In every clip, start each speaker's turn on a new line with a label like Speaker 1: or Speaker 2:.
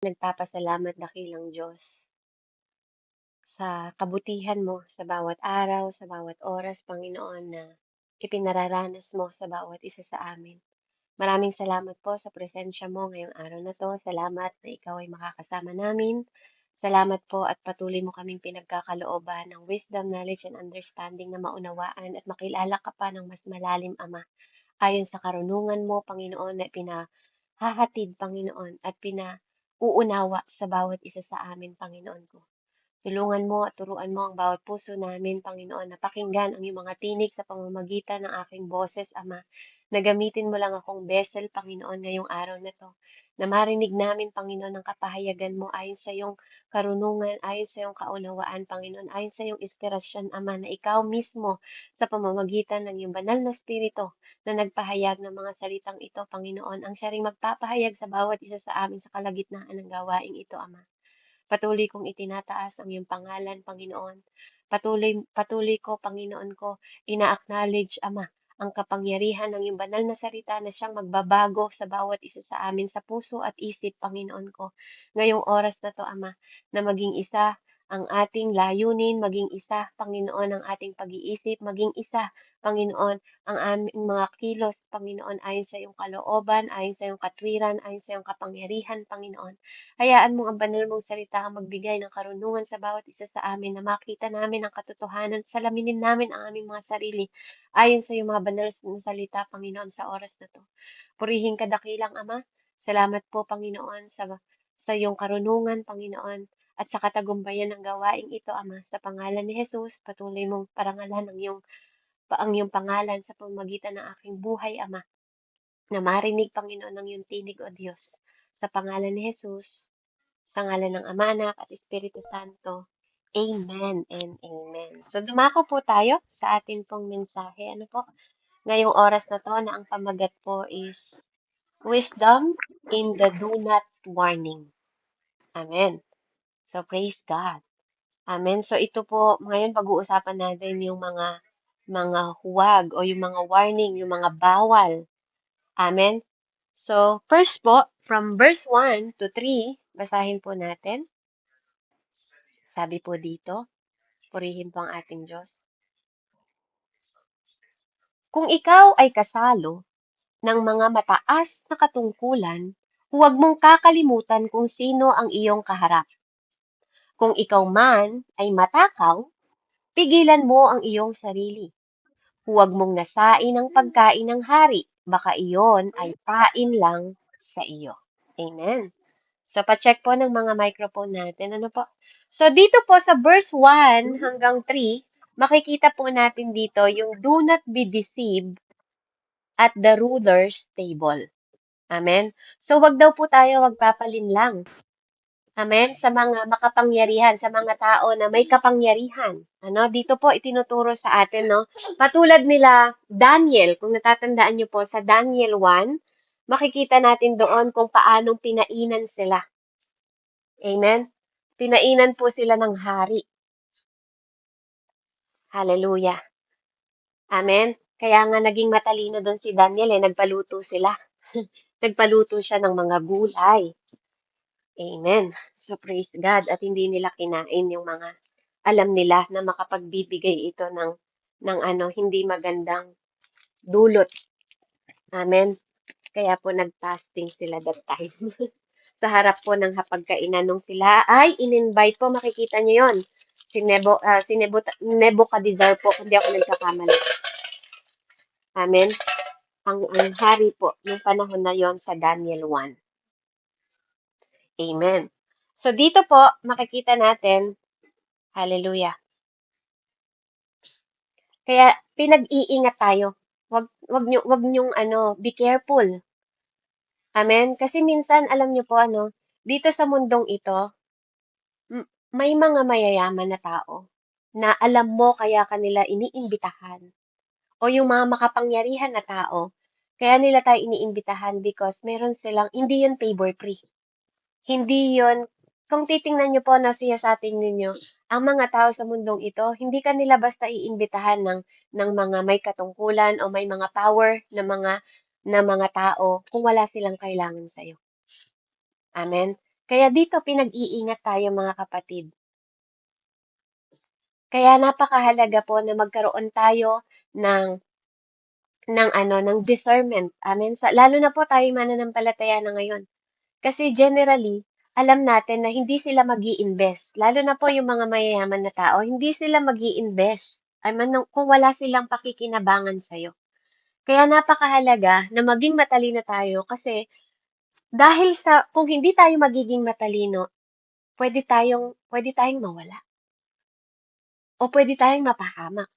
Speaker 1: Nagpapasalamat dakilang Diyos sa kabutihan mo sa bawat araw, sa bawat oras, Panginoon, na ipinararanas mo sa bawat isa sa amin. Maraming salamat po sa presensya mo ngayong araw na 'to. Salamat na ikaw ay makakasama namin. Salamat po at patuloy mo kaming pinagkakalooban ng wisdom, knowledge, and understanding na maunawaan at makilala ka pa ng mas malalim, Ama, ayon sa karunungan mo, Panginoon, na pinahahatid, Panginoon, at pinauunawa sa bawat isa sa amin, Panginoon ko. Tulungan mo at turuan mo ang bawat puso namin, Panginoon, na pakinggan ang iyong mga tinig sa pamamagitan ng aking boses, Ama. Na gamitin mo lang akong vessel, Panginoon, ngayong araw na to. Na marinig namin, Panginoon, ang kapahayagan mo ayon sa iyong karunungan, ayon sa iyong kaunawaan, Panginoon, ayon sa iyong inspirasyon, Ama, na ikaw mismo sa pamamagitan ng iyong banal na spirito na nagpahayag ng mga salitang ito, Panginoon, ang siya ring magpapahayag sa bawat isa sa amin sa kalagitnaan ng gawaing ito, Ama. Patuloy kong itinataas ang iyong pangalan, Panginoon. Patuloy, patuloy ko, Panginoon ko, ina-acknowledge, Ama, ang kapangyarihan ng iyong banal na salita na siyang magbabago sa bawat isa sa amin sa puso at isip, Panginoon ko. Ngayong oras na to, Ama, na maging isa ang ating layunin, maging isa, Panginoon, ang ating pag-iisip, maging isa, Panginoon, ang aming mga kilos, Panginoon, ayon sa iyong kalooban, ayon sa iyong katwiran, ayon sa iyong kapangyarihan, Panginoon. Hayaan mo ang banal mong salita ang magbigay ng karunungan sa bawat isa sa amin na makita namin ang katotohanan, salaminin namin ang aming mga sarili ayon sa iyong mga banal na salita, Panginoon, sa oras na 'to. Purihin ka dakilang Ama. Salamat po, Panginoon, sa iyong karunungan, Panginoon, at sa katagumpayan ng gawaing ito, Ama. Sa pangalan ni Jesus, patuloy mong parangalan ang iyong pangalan sa pamamagitan ng aking buhay, Ama, na marinig, Panginoon, ng iyong tinig, O Diyos. Sa pangalan ni Jesus, sa ngalan ng Ama, Anak, at Espiritu Santo. Amen and amen. So, dumako po tayo sa ating pong mensahe. Ano po? Ngayong oras na to na ang pamagat po is Wisdom in the Do Not Warning. Amen. So, praise God. Amen. So, ito po, ngayon pag-uusapan natin yung mga huwag o yung mga warning, yung mga bawal. Amen. So, first po, from verse 1 to 3, basahin po natin. Sabi po dito, purihin po ang ating Diyos. Kung ikaw ay kasalo ng mga mataas na katungkulan, huwag mong kakalimutan kung sino ang iyong kaharap. Kung ikaw man ay matakaw, pigilan mo ang iyong sarili. Huwag mong nasain ang pagkain ng hari, baka iyon ay pain lang sa iyo. Amen. So, pa-check po ng mga microphone natin. Ano po? So, dito po sa verse 1 hanggang 3, makikita po natin dito yung do not be deceived at the ruler's table. Amen? So, wag daw po tayo magpapalinlang. Amen? Sa mga makapangyarihan, sa mga tao na may kapangyarihan. Ano? Dito po itinuturo sa atin, no? Patulad nila Daniel, kung natatandaan niyo po sa Daniel 1, makikita natin doon kung paanong pinainan sila. Amen? Pinainan po sila ng hari. Hallelujah. Amen? Kaya nga naging matalino doon si Daniel, nagpaluto sila. Nagpaluto siya ng mga gulay. Amen. So praise God. At hindi nila kinain yung mga alam nila na makapagbibigay ito ng hindi magandang dulot. Amen. Kaya po nag-fasting sila that time. Sa harap po ng hapagkainan nung sila ay in-invite po, makikita niyo yon. Nebuchadnezzar po, hindi ako nagkakamali. Amen. Ang hari po, nung panahon na yon sa Daniel 1. Amen. So dito po, makikita natin, hallelujah. Kaya pinag-iingat tayo. Wag niyong be careful. Amen. Kasi minsan alam niyo po dito sa mundong ito, may mga mayayaman na tao na alam mo kaya kanila iniimbitahan o yung mga makapangyarihan na tao, kaya nila tayo iniimbitahan because meron silang hindi yun favor free. Hindi yun kung titingnan niyo po na siya sa ating ninyo, ang mga tao sa mundong ito, hindi kanila basta iimbitahan ng mga may katungkulan o may mga power na mga tao kung wala silang kailangan sa iyo. Amen. Kaya dito pinag-iingat tayo mga kapatid. Kaya napakahalaga po na magkaroon tayo ng ng discernment. Amen. Lalo na po tayo mananampalataya na ngayon. Kasi generally, alam natin na hindi sila mag-i-invest. Lalo na po yung mga mayayaman na tao, hindi sila mag-i-invest. Kung wala silang pakikinabangan sa'yo. Kaya napakahalaga na maging matalino tayo kasi dahil kung hindi tayo magiging matalino, pwede tayong mawala o pwede tayong mapahamak.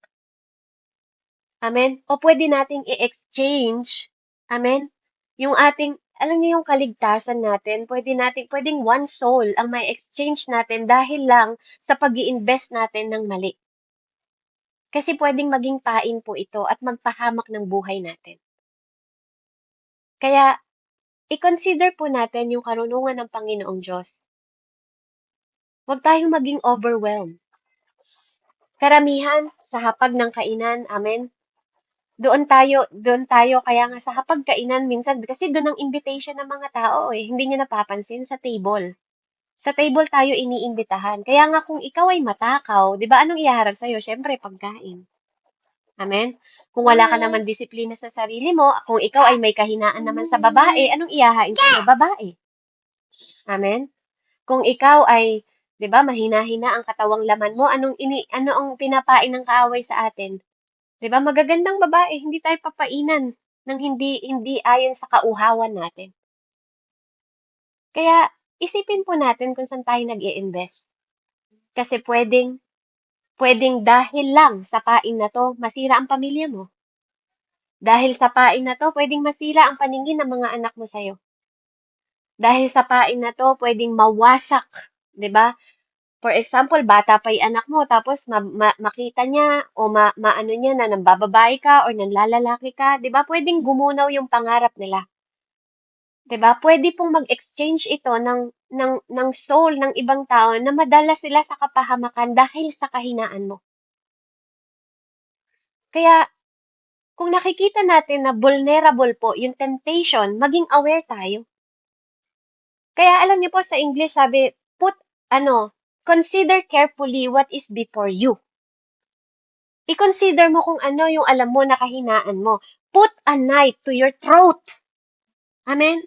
Speaker 1: Amen? O pwede nating i-exchange, amen? Yung alam niyo yung kaligtasan natin, pwedeng one soul ang may exchange natin dahil lang sa pag-i-invest natin ng mali. Kasi pwedeng maging pain po ito at magpahamak ng buhay natin. Kaya, i-consider po natin yung karunungan ng Panginoong Diyos. Huwag tayong maging overwhelmed. Karamihan sa hapag ng kainan, amen? Doon tayo, kaya nga sa hapagkainan minsan, kasi doon ang invitation ng mga tao eh, hindi niyo napapansin sa table. Sa table tayo iniimbitahan. Kaya nga kung ikaw ay matakaw, di ba anong ihaharap sa'yo? Siyempre, pagkain. Amen? Kung wala ka naman disiplina sa sarili mo, kung ikaw ay may kahinaan naman sa babae, anong ihahain sa'yo? Babae. Amen? Kung ikaw ay, di ba, mahina-hina ang katawang laman mo, ano ang pinapain ng kaaway sa atin? 'Di ba magagandang babae, hindi tayo papainan ng hindi ayon sa kauhawan natin. Kaya isipin po natin kung saan tayo nag-i-invest. Kasi pwedeng dahil lang sa pain na 'to, masira ang pamilya mo. Dahil sa pain na 'to, pwedeng masira ang paningin ng mga anak mo sa'yo. Dahil sa pain na 'to, pwedeng mawasak, 'di ba? For example, bata pa yung anak mo, tapos makita niya o maano niya na nambababae ka or nanlalalaki ka, 'di ba? Pwedeng gumunaw yung pangarap nila. 'Di ba? Pwede pong mag-exchange ito ng soul ng ibang tao na madala sila sa kapahamakan dahil sa kahinaan mo. Kaya kung nakikita natin na vulnerable po yung temptation, maging aware tayo. Kaya alam niyo po sa English sabi, consider carefully what is before you. I-consider mo kung ano yung alam mo na kahinaan mo. Put a knife to your throat. Amen?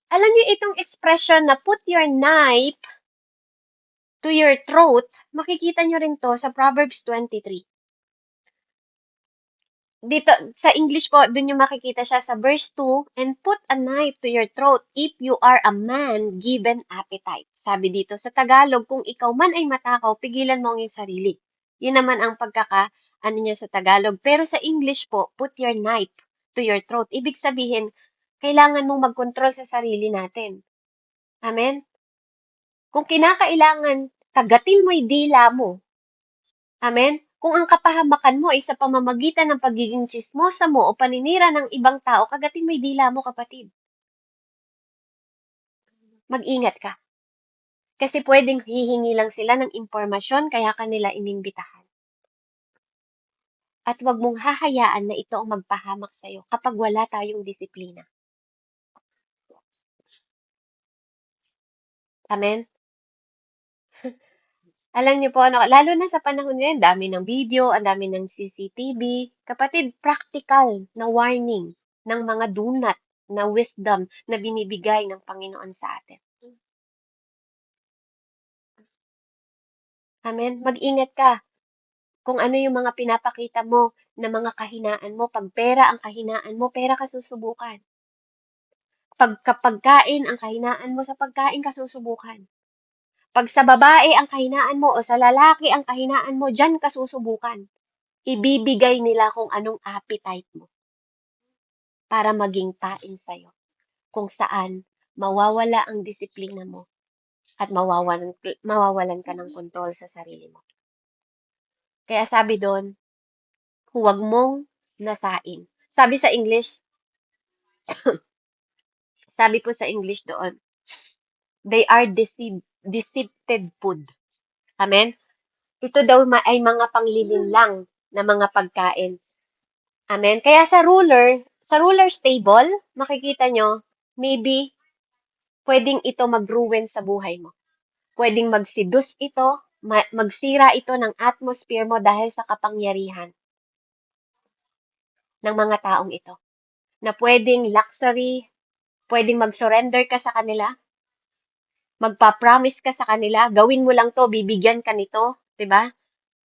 Speaker 1: Alam niyo itong expression na put your knife to your throat, makikita nyo rin to sa Proverbs 23. Dito, sa English po, dun yung makikita siya sa verse 2, and put a knife to your throat if you are a man given appetite. Sabi dito sa Tagalog, kung ikaw man ay matakaw, pigilan mo ang iyong sarili. Yun naman ang ano niya sa Tagalog. Pero sa English po, put your knife to your throat. Ibig sabihin, kailangan mong mag-control sa sarili natin. Amen? Kung kinakailangan, kagatin mo yung dila mo. Amen? Kung ang kapahamakan mo ay sa pamamagitan ng pagiging tsismosa mo o paninira ng ibang tao, kagatin mo yung dila mo, kapatid. Mag-ingat ka. Kasi pwedeng hihingi lang sila ng impormasyon, kaya kanila inimbitahan. At wag mong hahayaan na ito ang magpahamak sa'yo kapag wala tayong disiplina. Amen? Alam niyo po, lalo na sa panahon ngayon, dami ng video, ang dami ng CCTV. Kapatid, practical na warning ng mga dunat na wisdom na binibigay ng Panginoon sa atin. Amen? Mag-ingat ka kung ano yung mga pinapakita mo na mga kahinaan mo. Pag pera ang kahinaan mo, pera ka susubukan. Pag kapagkain ang kahinaan mo, sa pagkain ka susubukan. Pag sa babae ang kahinaan mo o sa lalaki ang kahinaan mo, dyan ka susubukan. Ibibigay nila kung anong appetite mo para maging pain sa'yo. Kung saan mawawala ang disiplina mo at mawawalan ka ng kontrol sa sarili mo. Kaya sabi doon, huwag mong nasain. Sabi sa English, sabi po sa English doon, they are deceived food. Amen? Ito daw ay mga panglilinlang na mga pagkain. Amen? Kaya sa ruler's table, makikita nyo, maybe Pwedeng ito mag-ruin sa buhay mo. Pwedeng mag-seduce ito, magsira ito ng atmosphere mo dahil sa kapangyarihan ng mga taong ito. Na pwedeng luxury, pwedeng mag-surrender ka sa kanila, magpa-promise ka sa kanila, gawin mo lang 'to, bibigyan ka nito, 'di ba?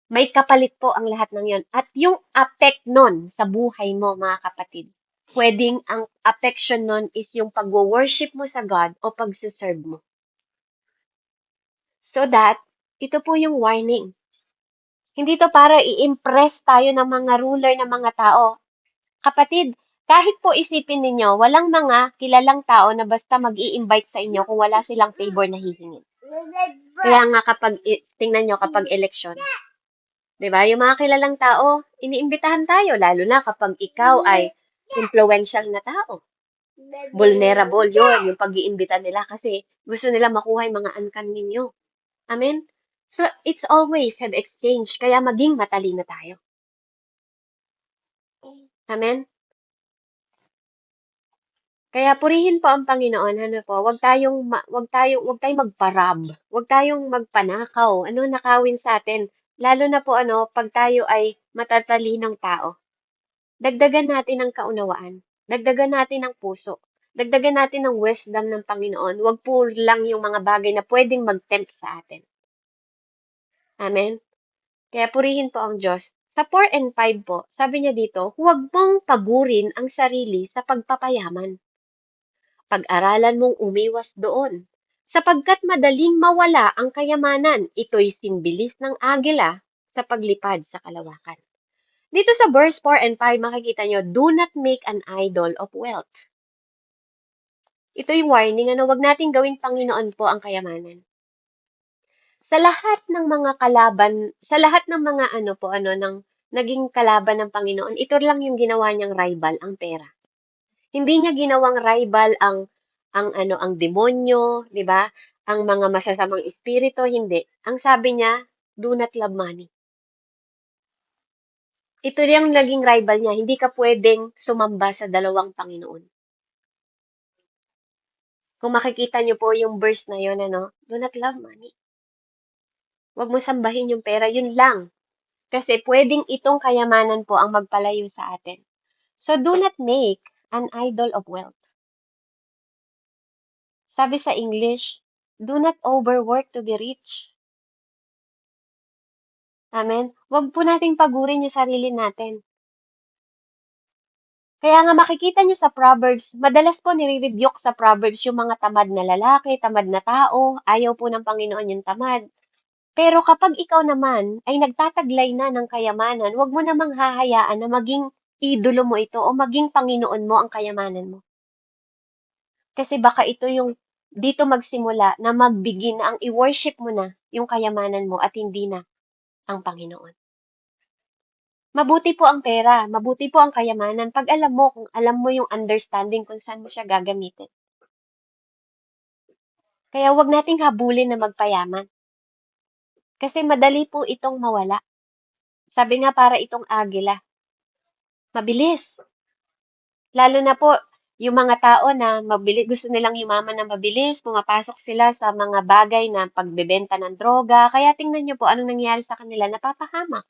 Speaker 1: May kapalit po ang lahat ng 'yon. At yung affect nun sa buhay mo, mga kapatid, pwedeng ang affection nun is yung pagwo-worship mo sa God o pagse-serve mo. So that, ito po yung warning. Hindi to para i-impress tayo ng mga ruler ng mga tao. Kapatid, kahit po isipin ninyo, walang mga kilalang tao na basta mag-i-invite sa inyo kung wala silang favor na hihingin. Kaya nga tingnan nyo kapag eleksyon, 'di ba? Yung mga kilalang tao, iniimbitahan tayo, lalo na kapag ikaw ay influential na tao. Vulnerable yun, yung pag-iimbita nila kasi gusto nila makuha yung mga angkan ninyo. Amen? So, it's always have exchange, kaya maging matalino tayo. Amen? Kaya purihin po ang Panginoon, ano po, wag tayong magparab, wag tayong magpanakaw, ano nakawin sa atin. Lalo na po ano, pag tayo ay matatalinong tao. Dagdagan natin ng kaunawaan, dagdagan natin ng puso, dagdagan natin ng wisdom ng Panginoon. Wag po lang yung mga bagay na pwedeng mag-tempt sa atin. Amen? Kaya purihin po ang Diyos. Sa 4 and 5 po, sabi niya dito, huwag mong pagurin ang sarili sa pagpapayaman. Pag-aralan mong umiwas doon. Sapagkat madaling mawala ang kayamanan, ito'y simbilis ng agila sa paglipad sa kalawakan. Dito sa verse 4 and 5, makikita nyo, do not make an idol of wealth. Ito yung warning, ano, wag nating gawing Panginoon po ang kayamanan. Sa lahat ng mga kalaban, sa lahat ng mga ano po, ano, ng naging kalaban ng Panginoon, ito lang yung ginawa niyang rival, ang pera. Hindi niya ginawang rival ang demonyo, 'di ba? Ang mga masasamang espiritu, hindi. Ang sabi niya, do not love money. Ito yung naging rival niya, hindi ka pwedeng sumamba sa dalawang Panginoon. Kung makikita niyo po yung verse na yun, ano, do not love money. Huwag mo sambahin yung pera, yun lang. Kasi pwedeng itong kayamanan po ang magpalayo sa atin. So do not make an idol of wealth. Sabi sa English, do not overwork to be rich. Amen? Huwag po nating pagurin yung sarili natin. Kaya nga makikita nyo sa Proverbs, madalas po nire-rebuke sa Proverbs yung mga tamad na lalaki, tamad na tao, ayaw po ng Panginoon yung tamad. Pero kapag ikaw naman ay nagtataglay na ng kayamanan, huwag mo namang hahayaan na maging idolo mo ito o maging Panginoon mo ang kayamanan mo. Kasi baka ito yung dito magsimula na magbigin na ang i-worship mo na yung kayamanan mo at hindi na ang Panginoon. Mabuti po ang pera, mabuti po ang kayamanan pag alam mo, kung alam mo yung understanding kung saan mo siya gagamitin. Kaya wag nating habulin na magpayaman. Kasi madali po itong mawala. Sabi nga para itong agila. Mabilis. Lalo na po, yung mga tao na mabilis, gusto nilang yumaman na mabilis, pumapasok sila sa mga bagay na pagbebenta ng droga. Kaya tingnan nyo po anong nangyari sa kanila, napapahamak.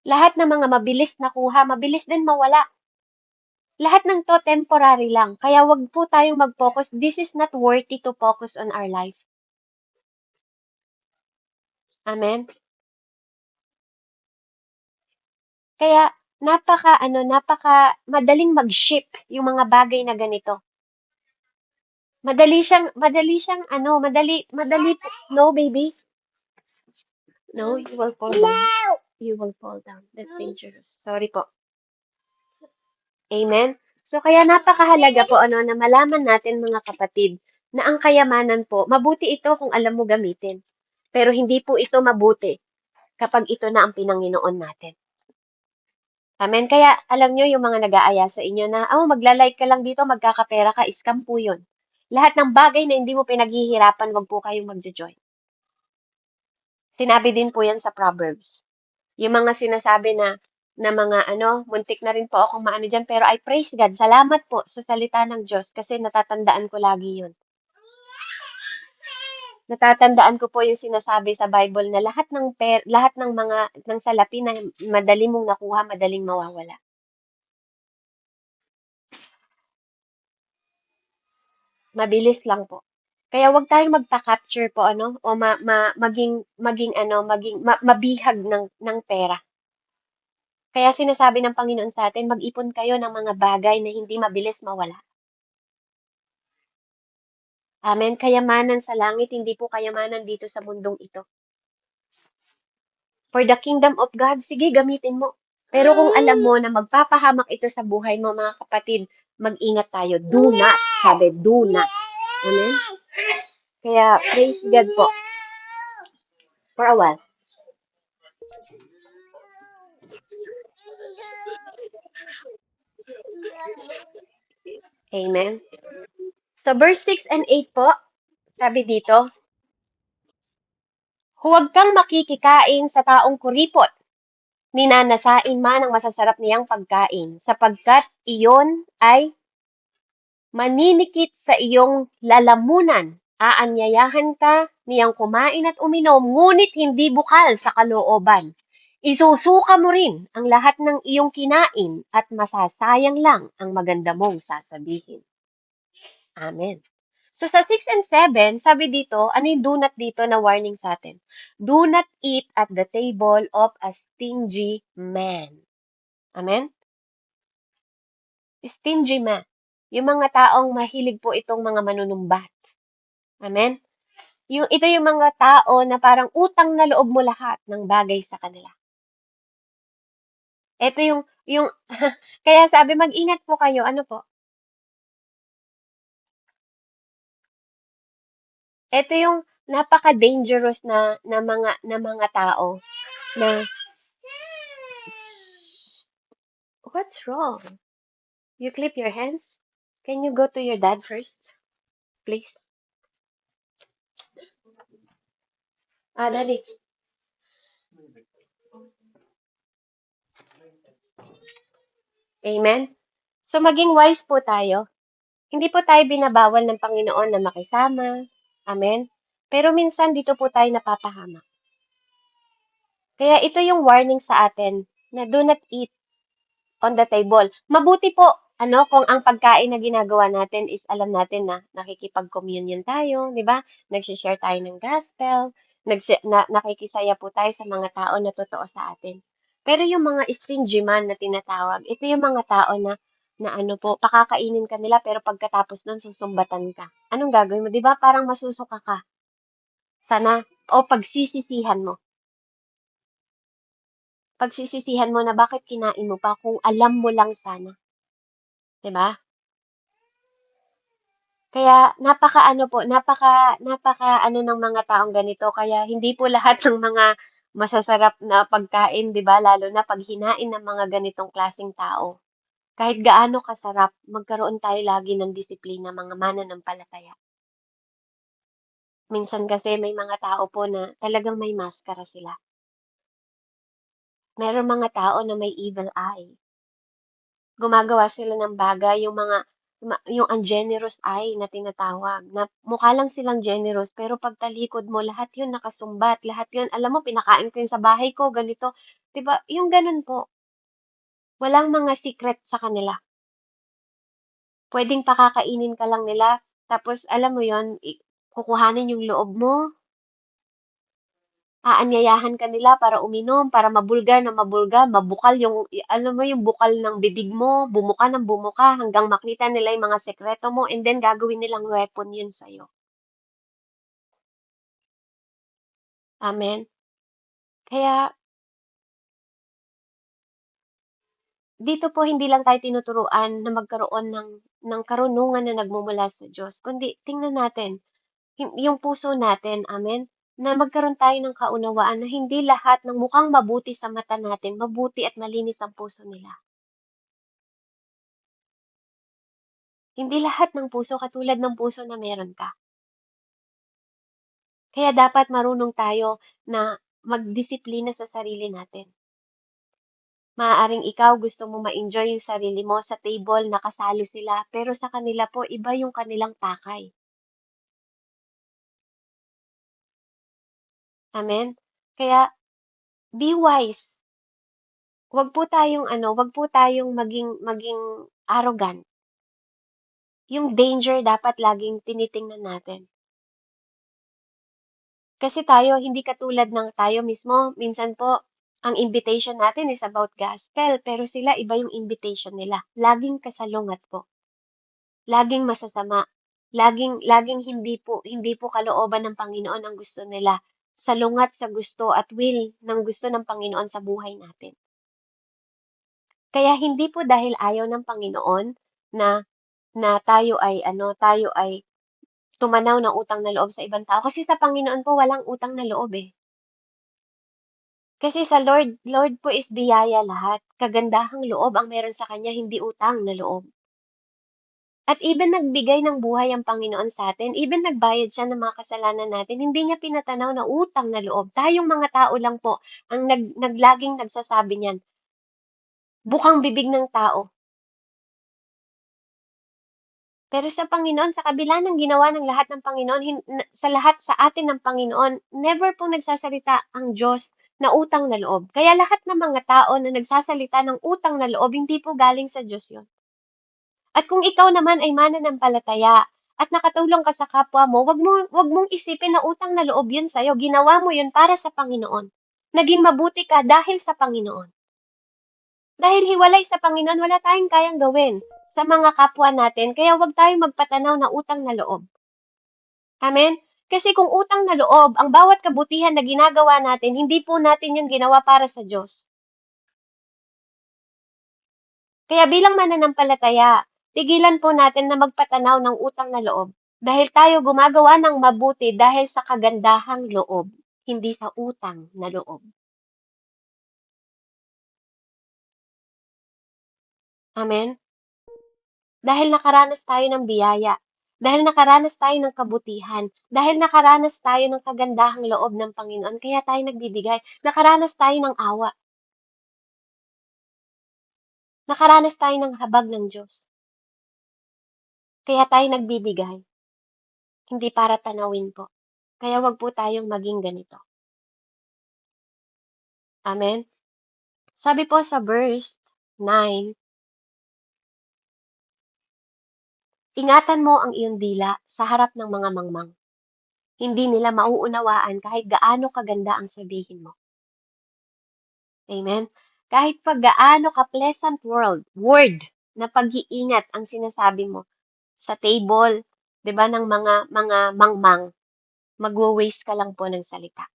Speaker 1: Lahat ng mga mabilis nakuha, mabilis din mawala. Lahat ng to temporary lang. Kaya wag po tayong mag-focus. This is not worthy to focus on our life. Amen? Kaya napaka madaling mag-ship yung mga bagay na ganito. Madali siyang madali no baby. No, you will fall down. You will fall down. That's dangerous. Sorry po. Amen? So, kaya napakahalaga po na malaman natin mga kapatid na ang kayamanan po, mabuti ito kung alam mo gamitin. Pero hindi po ito mabuti kapag ito na ang Panginoon natin. Amen? Kaya alam nyo yung mga nag-aaya sa inyo na, magla-like ka lang dito, magkakapera ka, scam po yun. Lahat ng bagay na hindi mo pinaghihirapan, wag po kayong magjo-join. Sinabi din po yan sa Proverbs. Yung mga sinasabi na na mga ano, muntik na rin po akong maano diyan, pero I praise God. Salamat po sa salita ng Diyos kasi natatandaan ko lagi 'yun. Natatandaan ko po yung sinasabi sa Bible na lahat ng mga ng salapi na madali mong nakuha, madaling mawawala. Mabilis lang po. Kaya wag tayong magpa-capture po ano o mabihag ng pera. Kaya sinasabi ng Panginoon sa atin, mag-ipon kayo ng mga bagay na hindi mabilis mawala. Amen. Kayamanan sa langit, hindi po kayamanan dito sa mundong ito. For the kingdom of God, sige, gamitin mo. Pero kung alam mo na magpapahamak ito sa buhay mo, mga kapatid, mag-ingat tayo. Do not, sabi, do not. Amen? Kaya, praise God po. For a while. Amen? So, verse 6 and 8 po, sabi dito, huwag kang makikikain sa taong kuripot, ninanasain man ang masasarap niyang pagkain, sapagkat iyon ay maninikit sa iyong lalamunan. Aanyayahan ka niyang kumain at uminom, ngunit hindi bukal sa kalooban. Isusuka mo rin ang lahat ng iyong kinain at masasayang lang ang maganda mong sasabihin. Amen. So sa 6 and 7, sabi dito, ano yung do not dito na warning sa atin? Do not eat at the table of a stingy man. Amen? Stingy man. Yung mga taong mahilig po itong mga manunumbat. Amen? Ito yung mga tao na parang utang na loob mo lahat ng bagay sa kanila. Ito yung, kaya sabi, mag-ingat po kayo. Ano po? Ito yung napaka-dangerous na mga tao na, what's wrong? You clip your hands? Can you go to your dad first, please? Dali. Amen? So, maging wise po tayo. Hindi po tayo binabawal ng Panginoon na makisama. Amen? Pero minsan dito po tayo napapahamak. Kaya ito yung warning sa atin na do not eat on the table. Mabuti po, kung ang pagkain na ginagawa natin is alam natin na nakikipag-communion tayo, di ba? Nag-share tayo ng gospel, nakikisaya po tayo sa mga tao na totoo sa atin. Pero yung mga stingy man na tinatawag, ito yung mga tao na ano po, pakakainin ka nila pero pagkatapos nun susumbatan ka. Anong gagawin mo? Di ba parang masusuka ka? Sana, o pagsisisihan mo. Pagsisisihan mo na bakit kinain mo pa kung alam mo lang sana. 'Di ba? Kaya napaka-ano po, napaka-ano ng mga taong ganito. Kaya hindi po lahat ng mga masasarap na pagkain, 'di ba? Lalo na 'pag hinain ng mga ganitong klaseng tao. Kahit gaano kasarap, magkaroon tayo lagi ng disiplina, mga mananampalataya. Minsan kasi may mga tao po na talagang may maskara sila. Merong mga tao na may evil eye. Gumagawa sila ng bagay, yung ungenerous eye na tinatawag, na mukha lang silang generous, pero pagtalikod mo, lahat yun nakasumbat, lahat yun, alam mo, pinakain ko yun sa bahay ko, ganito. 'Di ba? Yung ganun po. Walang mga secret sa kanila. Pwedeng pakakainin ka lang nila, tapos alam mo yon, kukuhanin yung loob mo, aanyayahan ka nila para uminom, para mabulgar, mabukal alam mo yung bukal ng bibig mo, bumuka ng bumuka hanggang makita nila yung mga sekreto mo and then gagawin nilang weapon yun sa'yo. Amen? Kaya dito po hindi lang tayo tinuturuan na magkaroon ng karunungan na nagmumula sa Diyos, kundi tingnan natin yung puso natin, amen? Na magkaroon tayo ng kaunawaan na hindi lahat ng mukhang mabuti sa mata natin, mabuti at malinis ang puso nila. Hindi lahat ng puso katulad ng puso na meron ka. Kaya dapat marunong tayo na magdisiplina sa sarili natin. Maaaring ikaw gusto mo ma-enjoy yung sarili mo sa table, nakasalo sila, pero sa kanila po iba yung kanilang pakay. Amen? Kaya be wise. Wag po tayong maging arrogant. Yung danger dapat laging tinitingnan natin. Kasi tayo, hindi katulad ng tayo mismo, minsan po, ang invitation natin is about gospel, pero sila iba yung invitation nila. Laging kasalungat po. Laging masasama. Laging hindi po kalooban ng Panginoon ang gusto nila. Salungat sa gusto at will ng gusto ng Panginoon sa buhay natin. Kaya hindi po dahil ayaw ng Panginoon na tayo ay tumanaw ng utang na loob sa ibang tao. Kasi sa Panginoon po walang utang na loob eh. Kasi sa Lord po is biyaya lahat. Kagandahang loob ang meron sa Kanya, hindi utang na loob. At even nagbigay ng buhay ang Panginoon sa atin, even nagbayad siya ng mga kasalanan natin, hindi niya pinatanaw na utang na loob. Tayong mga tao lang po ang naglaging nagsasabi niyan. Bukang bibig ng tao. Pero sa Panginoon, sa kabila ng ginawa ng lahat ng Panginoon, sa lahat sa atin ng Panginoon, never pong nagsasalita ang Diyos na utang na loob. Kaya lahat ng mga tao na nagsasalita ng utang na loob, hindi po galing sa Diyos yun. At kung ikaw naman ay mananampalataya at nakatulong ka sa kapwa mo, wag mong isipin na utang na loob yun sa'yo. Ginawa mo yun para sa Panginoon. Naging mabuti ka dahil sa Panginoon. Dahil hiwalay sa Panginoon, wala tayong kayang gawin sa mga kapwa natin, kaya wag tayong magpatanaw na utang na loob. Amen? Kasi kung utang na loob, ang bawat kabutihan na ginagawa natin, hindi po natin yun ginawa para sa Diyos. Kaya bilang mananampalataya, tigilan po natin na magpatanaw ng utang na loob. Dahil tayo gumagawa ng mabuti dahil sa kagandahang loob, hindi sa utang na loob. Amen? Dahil nakaranas tayo ng biyaya. Dahil nakaranas tayo ng kabutihan. Dahil nakaranas tayo ng kagandahang loob ng Panginoon, kaya tayo nagbibigay. Nakaranas tayo ng awa. Nakaranas tayo ng habag ng Diyos. Kaya tayo nagbibigay. Hindi para tanawin po. Kaya wag po tayong maging ganito. Amen? Sabi po sa verse 9, ingatan mo ang iyong dila sa harap ng mga mangmang. Hindi nila mauunawaan kahit gaano kaganda ang sabihin mo. Amen? Kahit pa gaano ka-pleasant word na pag-iingat ang sinasabi mo sa table, 'di ba, ng mga mangmang, magwa-waste ka lang po ng salita.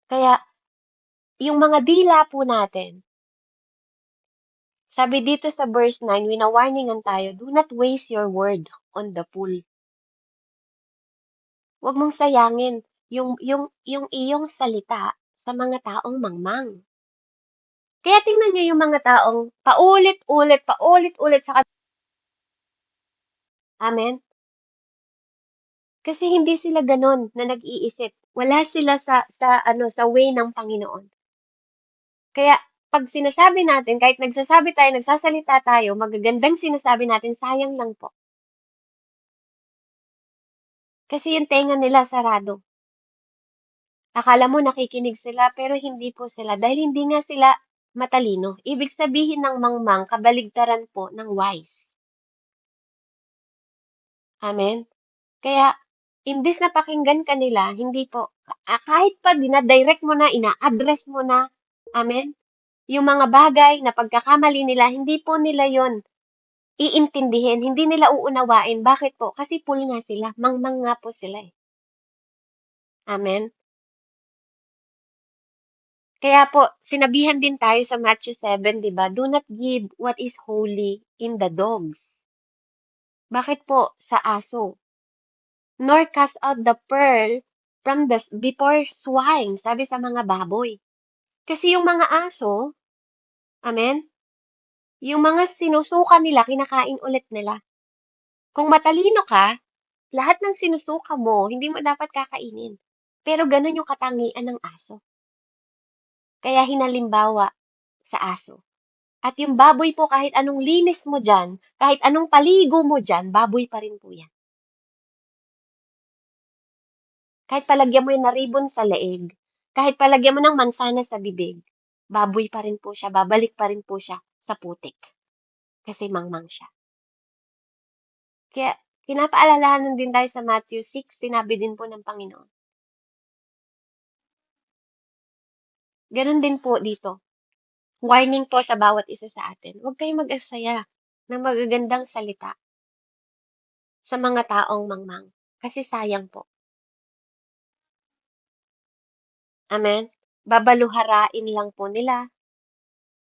Speaker 1: Kaya yung mga dila po natin, sabi dito sa verse 9, wina-warningan tayo, do not waste your word on the fool. Huwag mong sayangin yung iyong salita sa mga taong mangmang. Kaya tingnan niyo yung mga taong paulit-ulit sa amen. Kasi hindi sila gano'n na nag-iisip. Wala sila sa way ng Panginoon. Kaya pag sinasabi natin, kahit nagsasabi tayo, nagsasalita tayo, magagandang sinasabi natin, sayang lang po. Kasi yung tenga nila sarado. Akala mo nakikinig sila, pero hindi po sila. Dahil hindi nga sila matalino. Ibig sabihin ng mangmang, kabaligtaran po ng wise. Amen? Kaya, imbis na pakinggan ka nila, hindi po. Kahit pa dinadirect mo na, ina-address mo na, amen? Yung mga bagay na pagkakamali nila, hindi po nila yon iintindihin, hindi nila uunawain. Bakit po? Kasi fool nga sila. Mangmang nga po sila eh. Amen? Kaya po, sinabihan din tayo sa Matthew 7, di ba? Do not give what is holy in the dogs. Bakit po sa aso? Nor cast out the pearl from the before swine, sabi sa mga baboy. Kasi yung mga aso, amen? Yung mga sinusuka nila, kinakain ulit nila. Kung matalino ka, lahat ng sinusuka mo, hindi mo dapat kakainin. Pero gano'n yung katangian ng aso. Kaya hinalimbawa sa aso. At yung baboy po kahit anong linis mo diyan, kahit anong paligo mo diyan, baboy pa rin po 'yan. Kahit palagyan mo yan ng ribbon sa leeg, kahit palagyan mo ng mansanas sa bibig, baboy pa rin po siya, babalik pa rin po siya sa putik. Kasi mangmang siya. Kaya pinapaalalahanan din tayo sa Matthew 6, sinabi din po ng Panginoon. Gano'n din po dito. Warning po sa bawat isa sa atin. Huwag kayong mag-asaya ng magagandang salita sa mga taong mangmang. Kasi sayang po. Amen? Babaluharain lang po nila,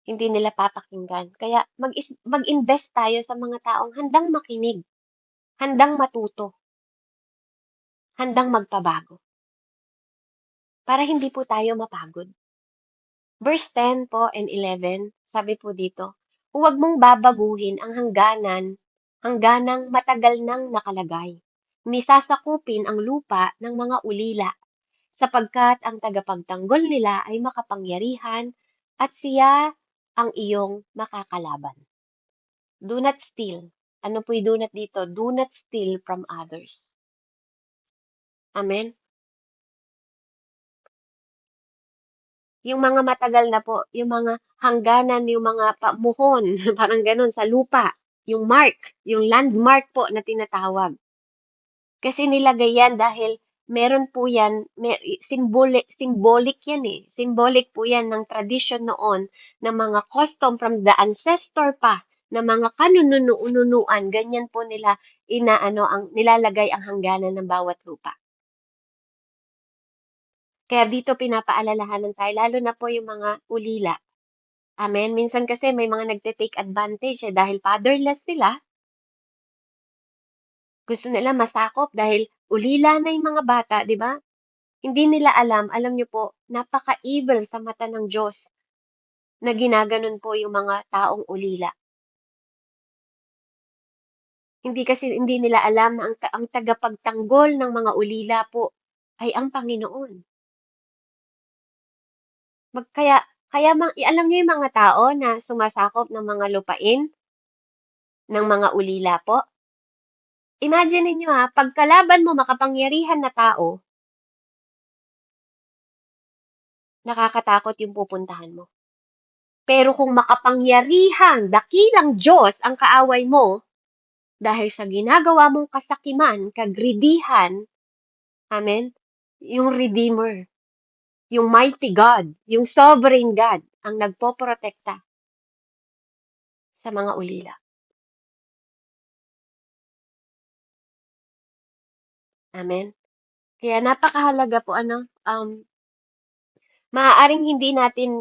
Speaker 1: hindi nila papakinggan. Kaya mag-invest tayo sa mga taong handang makinig, handang matuto, handang magpabago, para hindi po tayo mapagod. Verse 10 po and 11, sabi po dito, huwag mong babaguhin ang hangganang matagal nang nakalagay. Nisasakupin ang lupa ng mga ulila, sapagkat ang tagapagtanggol nila ay makapangyarihan at siya ang iyong makakalaban. Do not steal. Ano po yung do not dito? Do not steal from others. Amen? Yung mga matagal na po, yung mga hangganan, yung mga pamuhon, parang ganun, sa lupa. Yung mark, yung landmark po na tinatawag. Kasi nilagay yan dahil meron po yan, symbolic yan eh. Symbolic po yan ng tradition noon ng mga custom from the ancestor pa na mga kanununuan. Ganyan po nila nilalagay ang hangganan ng bawat lupa. Kaya dito pinapaalalahanan tayo, lalo na po yung mga ulila. Amen. Minsan kasi may mga nagte-take advantage dahil fatherless sila. Gusto nila masakop dahil ulila na yung mga bata, di ba? Hindi nila alam niyo po, napaka-evil sa mata ng Diyos na ginaganon po yung mga taong ulila. Hindi nila alam na ang tagapagtanggol ng mga ulila po ay ang Panginoon. Kaya, alam niyo yung mga tao na sumasakop ng mga lupain ng mga ulila po? Imagine niyo ha, pagkalaban mo makapangyarihan na tao, nakakatakot yung pupuntahan mo. Pero kung makapangyarihan, dakilang Diyos ang kaaway mo, dahil sa ginagawa mong kasakiman, kagridihan, amen, yung Redeemer, yung mighty God, yung sovereign God, ang nagpoprotekta sa mga ulila. Amen. Kaya napakahalaga po maaaring hindi natin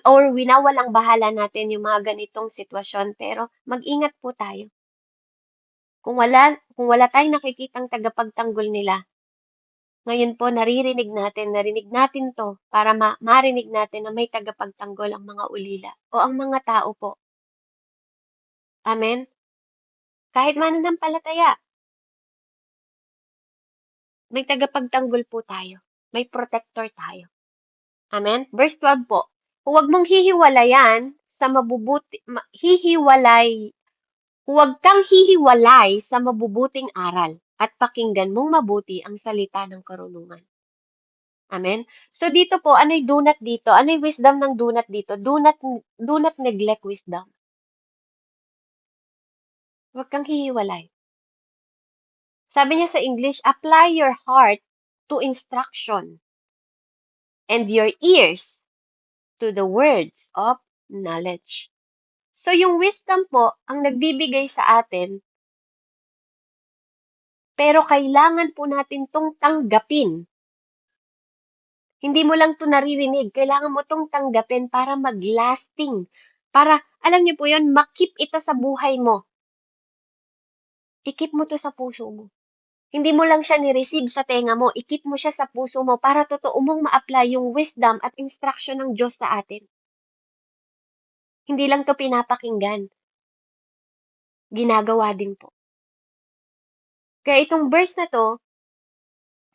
Speaker 1: or winawalang bahala natin yung mga ganitong sitwasyon pero mag-ingat po tayo. Kung wala tayong nakikitang tagapagtanggol nila, ngayon po narinig natin to para marinig natin na may tagapagtanggol ang mga ulila o ang mga tao po. Amen? Kahit mananampalataya, may tagapagtanggol po tayo. May protector tayo. Amen? Verse 12 po. Huwag mong huwag kang hihiwalay sa mabubuting aral at pakinggan mong mabuti ang salita ng karunungan. Amen? So dito po, ano yung do not dito? Ano yung wisdom ng do not dito? Do not neglect wisdom. Huwag kang hihiwalay. Sabi niya sa English, apply your heart to instruction and your ears to the words of knowledge. So yung wisdom po, ang nagbibigay sa atin, pero kailangan po natin tong tanggapin. Hindi mo lang to naririnig, kailangan mo tong tanggapin para mag-lasting. Para, alam niyo po yun, makip ito sa buhay mo. Ikip mo to sa puso mo. Hindi mo lang siya ni-receive sa tenga mo, ikip mo siya sa puso mo para totoo mong ma-apply yung wisdom at instruction ng Diyos sa atin. Hindi lang to pinapakinggan. Ginagawa din po. Kaya itong verse na to,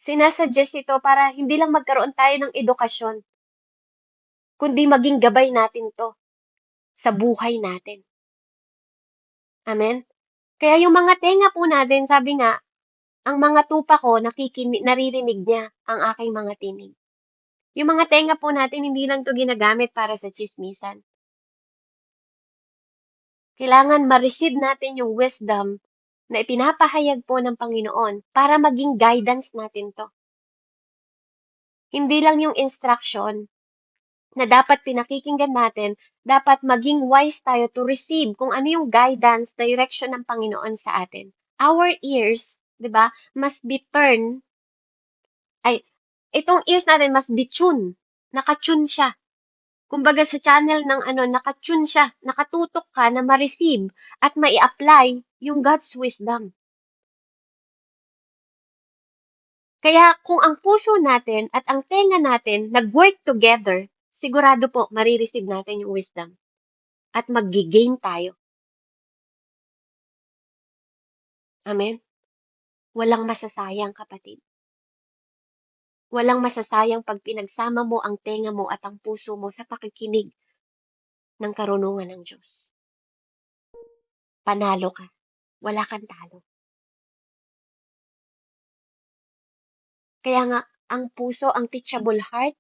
Speaker 1: Sinasuggest ito para hindi lang magkaroon tayo ng edukasyon, kundi maging gabay natin 'to sa buhay natin. Amen? Kaya yung mga tenga po natin, sabi nga, ang mga tupa ko naririnig niya ang aking mga tinig. Yung mga tenga po natin, hindi lang 'to ginagamit para sa tsismisan. Kailangan ma-receive natin yung wisdom na ipinapahayag po ng Panginoon para maging guidance natin 'to. Hindi lang yung instruction na dapat pinakikinggan natin, dapat maging wise tayo to receive kung ano yung guidance, direction ng Panginoon sa atin. Our ears, 'di ba, must be turned, ay, itong ears natin must be tuned. Naka-tune siya. Kumbaga sa channel ng ano, naka-tune siya, nakatutok ka na ma-receive at mai-apply yung God's wisdom. Kaya kung ang puso natin at ang tenga natin nag-work together, sigurado po marireceive natin yung wisdom at maggi-gain tayo. Amen? Walang masasayang, kapatid. Walang masasayang pag pinagsama mo ang tenga mo at ang puso mo sa pakikinig ng karunungan ng Diyos. Panalo ka. Wala kang talo. Kaya nga, ang puso, ang teachable heart,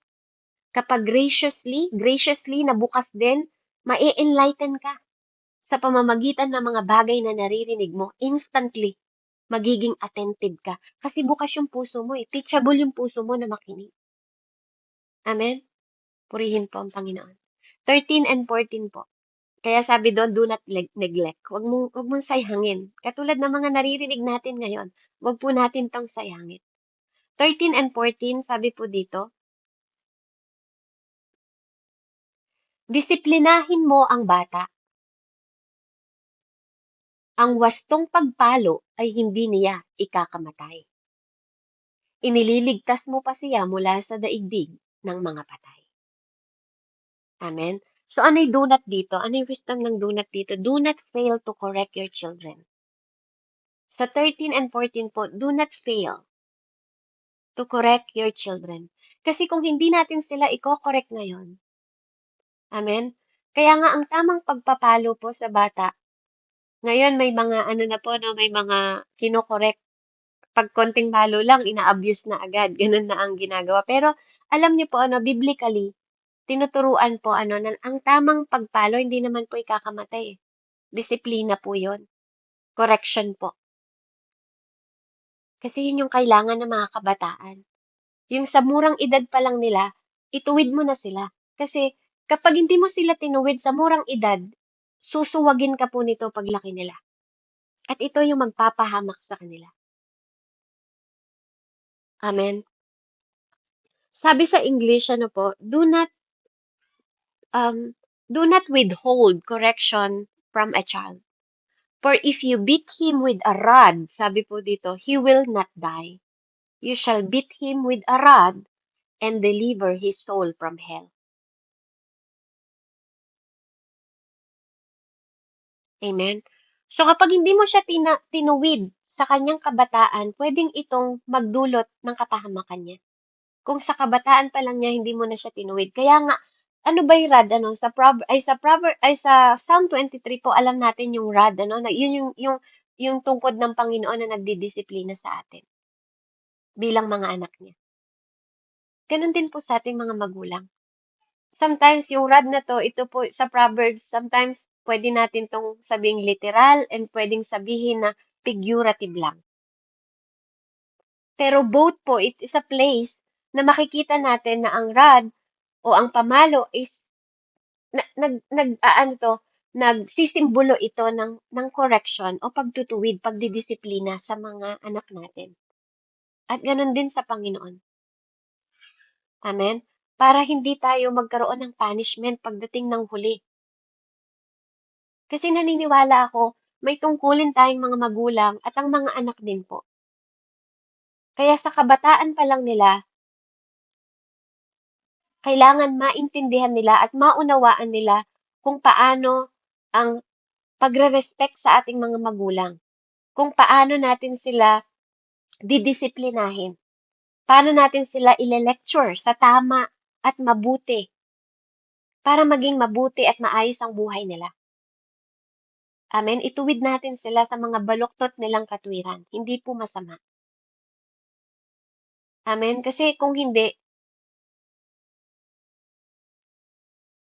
Speaker 1: kapag graciously na bukas din, mai-enlighten ka sa pamamagitan ng mga bagay na naririnig mo. Instantly, magiging attentive ka. Kasi bukas yung puso mo eh. Teachable yung puso mo na makinig. Amen? Purihin po ang Panginoon. 13 and 14 po. Kaya sabi doon, do not neglect. Huwag mong sayangin. Katulad ng mga naririnig natin ngayon, huwag po natin tong sayangin. 13 and 14, sabi po dito, disiplinahin mo ang bata. Ang wastong pagpalo ay hindi niya ikakamatay. Inililigtas mo pa siya mula sa daigdig ng mga patay. Amen? So, ano yung do not dito? Ano yung wisdom ng do not dito? Do not fail to correct your children. Sa 13 and 14 po, do not fail to correct your children. Kasi kung hindi natin sila i-correct ngayon, amen? Kaya nga ang tamang pagpapalo po sa bata, ngayon may mga ano na po, no, may mga kinokorek. Pag konting palo lang, ina-abuse na agad. Ganun na ang ginagawa. Pero alam niyo po, ano, biblically, tinuturuan po, ano, na ang tamang pagpalo, hindi naman po ikakamatay eh. Disiplina po yun. Correction po. Kasi yun yung kailangan ng mga kabataan. Yung sa murang edad pa lang nila, ituwid mo na sila. Kasi kapag hindi mo sila tinuwid sa murang edad, susuwagin ka po nito paglaki nila. At ito yung magpapahamak sa kanila. Amen. Sabi sa English, ano po, do not withhold correction from a child. For if you beat him with a rod, sabi po dito, he will not die. You shall beat him with a rod and deliver his soul from hell. Amen? So kapag hindi mo siya tinuwid sa kanyang kabataan, pwedeng itong magdulot ng kapahamakan niya. Kung sa kabataan pa lang niya hindi mo na siya tinuwid. Kaya nga, ano ba yung rod, ano, sa Psalm 23 po, alam natin yung rod, ano, na yun yung tungkod ng Panginoon na nagdidisiplina sa atin bilang mga anak niya. Ganun din po sa ating mga magulang. Sometimes yung rod na 'to, ito po sa Proverbs, sometimes pwede natin 'tong sabihing literal and pwedeng sabihin na figurative lang. Pero both po, it is a place na makikita natin na ang rod o ang pamalo is ano 'to, nagsisimbolo ito ng correction o pagtutuwid, pagdidisiplina sa mga anak natin. At gano'n din sa Panginoon. Amen? Para hindi tayo magkaroon ng punishment pagdating ng huli. Kasi naniniwala ako, may tungkulin tayong mga magulang at ang mga anak din po. Kaya sa kabataan pa lang nila, kailangan maintindihan nila at maunawaan nila kung paano ang pagre-respect sa ating mga magulang. Kung paano natin sila didisiplinahin. Paano natin sila ile-lecture sa tama at mabuti para maging mabuti at maayos ang buhay nila. Amen? Ituwid natin sila sa mga baluktot nilang katwiran, hindi po masama. Amen? Kasi kung hindi,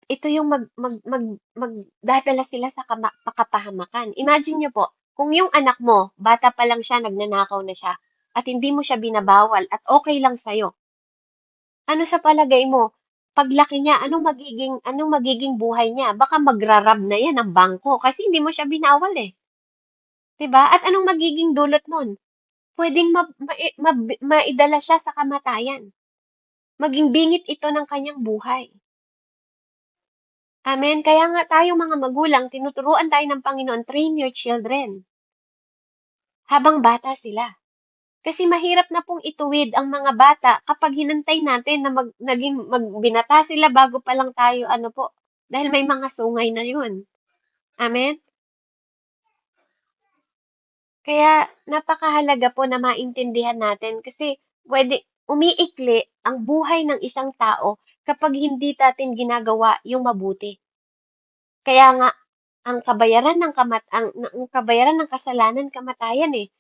Speaker 1: ito yung magdadala sila sa kapahamakan. Imagine niyo po, kung yung anak mo, bata pa lang siya, nagnanakaw na siya, at hindi mo siya binabawal at okay lang sa'yo. Ano sa palagay mo, paglaki niya, anong magiging buhay niya? Baka magrarab na yan ng bangko kasi hindi mo siya binawal eh. 'Di ba? At anong magiging dulot nun? Pwedeng maidala siya sa kamatayan. Maging bingit ito ng kanyang buhay. Amen. Kaya nga tayo mga magulang, tinuturuan tayo ng Panginoon, train your children habang bata sila. Kasi mahirap na pong ituwid ang mga bata kapag hinantay natin na magbinata sila bago pa lang tayo ano po, dahil may mga sungay na yun. Amen? Kaya napakahalaga po na maintindihan natin kasi umiikli ang buhay ng isang tao kapag hindi natin ginagawa yung mabuti. Kaya nga ang kabayaran ng kasalanan kamatayan eh.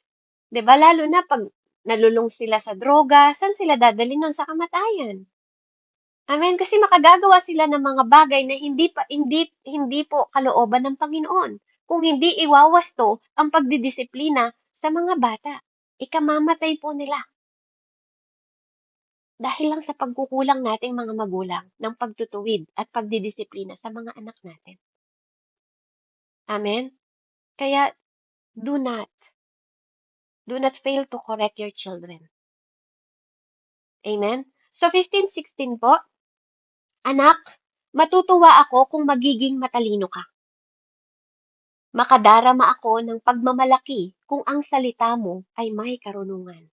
Speaker 1: 'Di ba lalo na pag nalulung sila sa droga, saan sila dadalhin nun sa kamatayan? Amen, kasi makagagawa sila ng mga bagay na hindi po kalooban ng Panginoon. Kung hindi iwawasto ang pagdidisiplina sa mga bata, ikamamatay po nila dahil lang sa pagkukulang nating mga magulang ng pagtutuwid at pagdidisiplina sa mga anak natin. Amen? Kaya do not, do not fail to correct your children. Amen? So 15:16 po, anak, matutuwa ako kung magiging matalino ka. Makadarama ako ng pagmamalaki kung ang salita mo ay may karunungan.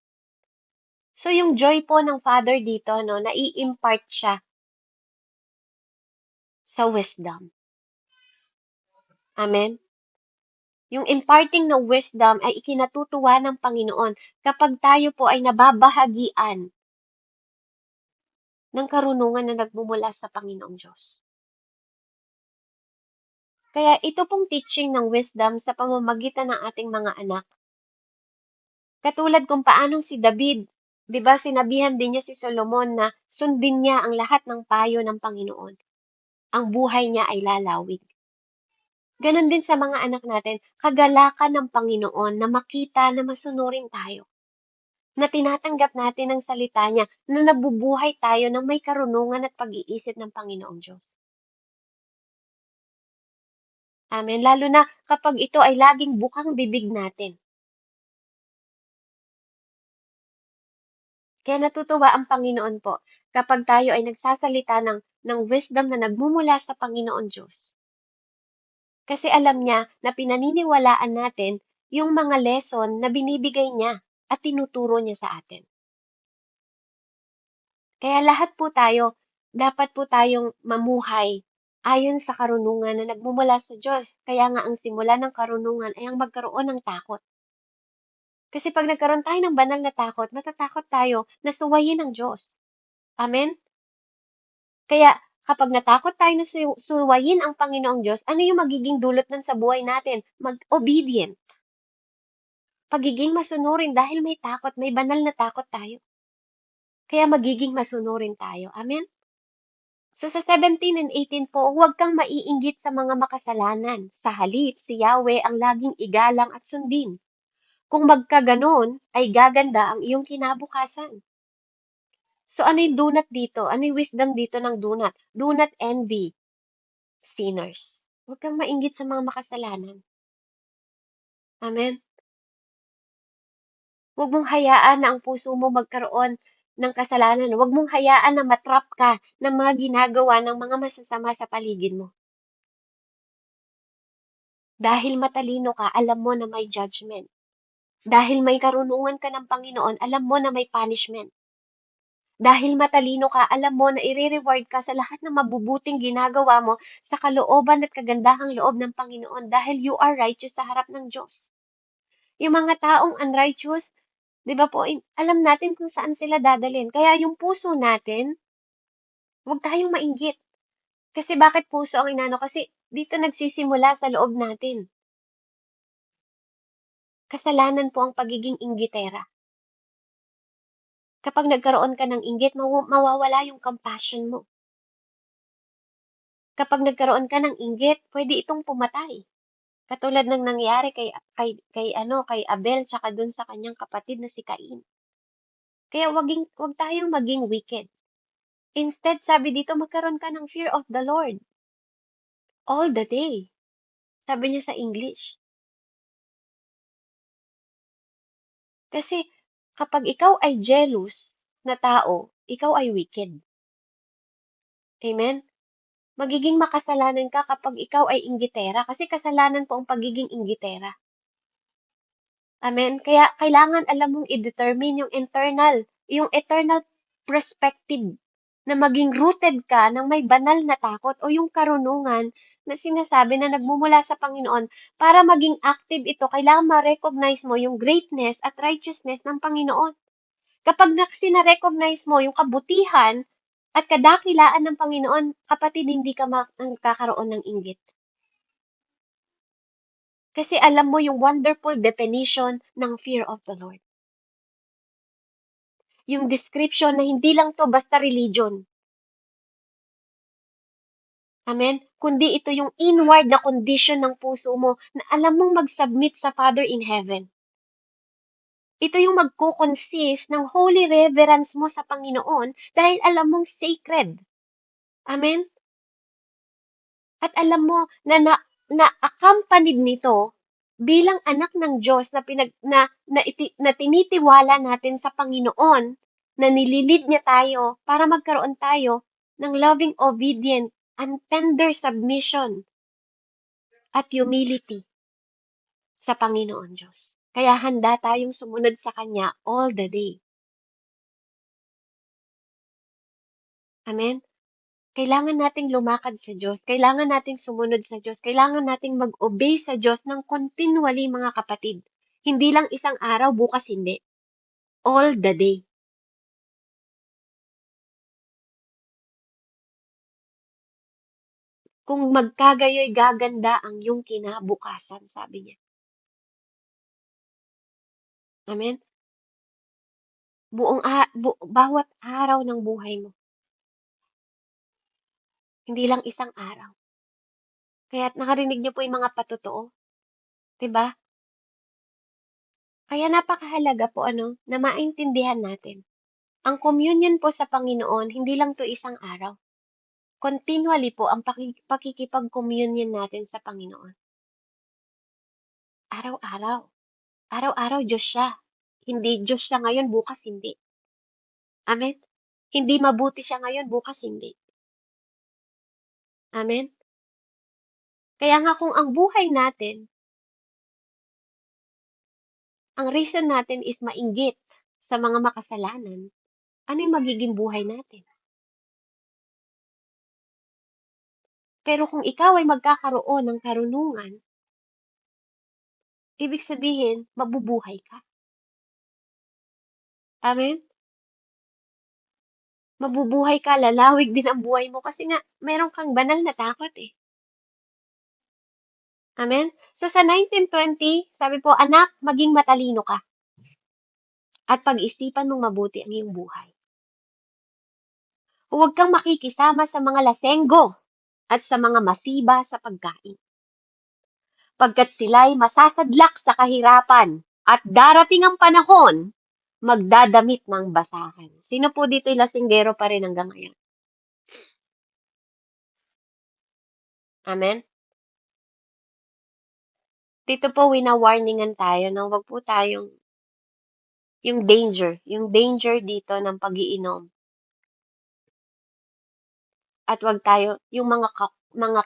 Speaker 1: So yung joy po ng Father dito, no, nai-impart siya sa wisdom. Amen? Yung imparting ng wisdom ay ikinatutuwa ng Panginoon kapag tayo po ay nababahagian ng karunungan na nagmumula sa Panginoong Diyos. Kaya ito pong teaching ng wisdom sa pamamagitan ng ating mga anak. Katulad kung paanong si David, 'di ba sinabihan din niya si Solomon na sundin niya ang lahat ng payo ng Panginoon. Ang buhay niya ay lalawig. Ganon din sa mga anak natin, kagalakan ng Panginoon na makita na masunurin tayo. Na tinatanggap natin ang salita niya, na nabubuhay tayo ng may karunungan at pag-iisip ng Panginoong Diyos. Amen. Lalo na kapag ito ay laging bukang bibig natin. Kaya natutuwa ang Panginoon po kapag tayo ay nagsasalita ng wisdom na nagmumula sa Panginoon Diyos. Kasi alam niya na pinaniniwalaan natin yung mga lesson na binibigay niya at tinuturo niya sa atin. Kaya lahat po tayo, dapat po tayong mamuhay ayon sa karunungan na nagmumula sa Diyos. Kaya nga ang simula ng karunungan ay ang magkaroon ng takot. Kasi pag nagkaroon tayo ng banal na takot, matatakot tayo na suwayin ng Diyos. Amen? Kaya kapag natakot tayo na suwayin ang Panginoong Diyos, ano yung magiging dulot nun sa buhay natin? Mag-obedient. Pagiging masunurin dahil may takot, may banal na takot tayo. Kaya magiging masunurin tayo. Amen? So sa 17 and 18 po, huwag kang maiinggit sa mga makasalanan. Sa halip, si Yahweh ang laging igalang at sundin. Kung magkaganon, ay gaganda ang iyong kinabukasan. So ano yung dunat dito? Ano yung wisdom dito ng dunat? Do not envy sinners. Huwag kang mainggit sa mga makasalanan. Amen? Huwag mong hayaan na ang puso mo magkaroon ng kasalanan. Huwag mong hayaan na matrap ka ng mga ginagawa ng mga masasama sa paligid mo. Dahil matalino ka, alam mo na may judgment. Dahil may karunungan ka ng Panginoon, alam mo na may punishment. Dahil matalino ka, alam mo na i-reward ka sa lahat ng mabubuting ginagawa mo sa kalooban at kagandahang loob ng Panginoon dahil you are righteous sa harap ng Diyos. Yung mga taong unrighteous, 'Di ba po, alam natin kung saan sila dadalhin. Kaya yung puso natin, huwag tayong mainggit. Kasi bakit puso ang inano? Kasi dito nagsisimula sa loob natin. Kasalanan po ang pagiging inggitera. Kapag nagkaroon ka ng inggit, mawawala yung compassion mo. Kapag nagkaroon ka ng inggit, pwede itong pumatay. Katulad ng nangyari kay Abel tsaka dun sa kanyang kapatid na si Cain. Kaya wag tayong maging wicked. Instead, sabi dito, magkaroon ka ng fear of the Lord all the day. Sabi niya sa English. Kasi kapag ikaw ay jealous na tao, ikaw ay wicked. Amen? Magiging makasalanan ka kapag ikaw ay inggitera kasi kasalanan po ang pagiging inggitera. Amen? Kaya kailangan alam mong i-determine yung eternal perspective na maging rooted ka ng may banal na takot o yung karunungan na sinasabi na nagmumula sa Panginoon para maging active ito, kailangan ma-recognize mo yung greatness at righteousness ng Panginoon. Kapag sina-recognize mo yung kabutihan at kadakilaan ng Panginoon, kapatid, hindi ka magkakaroon ng inggit. Kasi alam mo yung wonderful definition ng fear of the Lord. Yung description na hindi lang to basta religion. Amen? Kundi ito yung inward na condition ng puso mo na alam mong mag-submit sa Father in Heaven. Ito yung magko-consist ng holy reverence mo sa Panginoon dahil alam mong sacred. Amen? At alam mo na accompanied nito bilang anak ng Diyos na tinitiwala natin sa Panginoon na nililid niya tayo para magkaroon tayo ng loving obedience and tender submission at humility sa Panginoon Diyos. Kaya handa tayong sumunod sa Kanya all the day. Amen? Kailangan nating lumakad sa Diyos, kailangan nating sumunod sa Diyos, kailangan nating mag-obey sa Diyos ng continually, mga kapatid. Hindi lang isang araw, bukas hindi. All the day. Kung magkagayoy gaganda ang iyong kinabukasan, sabi niya. Amen? Bawat araw ng buhay mo. Hindi lang isang araw. Kaya nakarinig niyo po yung mga patotoo. 'Di ba? Kaya napakahalaga po na maintindihan natin. Ang communion po sa Panginoon, hindi lang 'to isang araw. Continually po ang pakikipag-communion natin sa Panginoon. Araw-araw. Araw-araw Diyos siya. Hindi Diyos siya ngayon, bukas hindi. Amen? Hindi mabuti siya ngayon, bukas hindi. Amen? Kaya nga kung ang buhay natin, ang reason natin is mainggit sa mga makasalanan, ano yung magiging buhay natin? Pero kung ikaw ay magkakaroon ng karunungan, ibig sabihin, mabubuhay ka. Amen? Mabubuhay ka, lalawig din ang buhay mo kasi nga meron kang banal na takot eh. Amen? So sa 1920, sabi po, anak, maging matalino ka at pag-isipan mong mabuti ang iyong buhay. Huwag kang makikisama sa mga lasenggo at sa mga masiba sa pagkain. Pagkat sila'y masasadlak sa kahirapan at darating ang panahon, magdadamit ng basahan. Sino po dito yung lasinggero pa rin hanggang ngayon? Amen? Dito po wina-warningan tayo na wag po tayong yung danger dito ng pag-iinom. At wag tayo, yung mga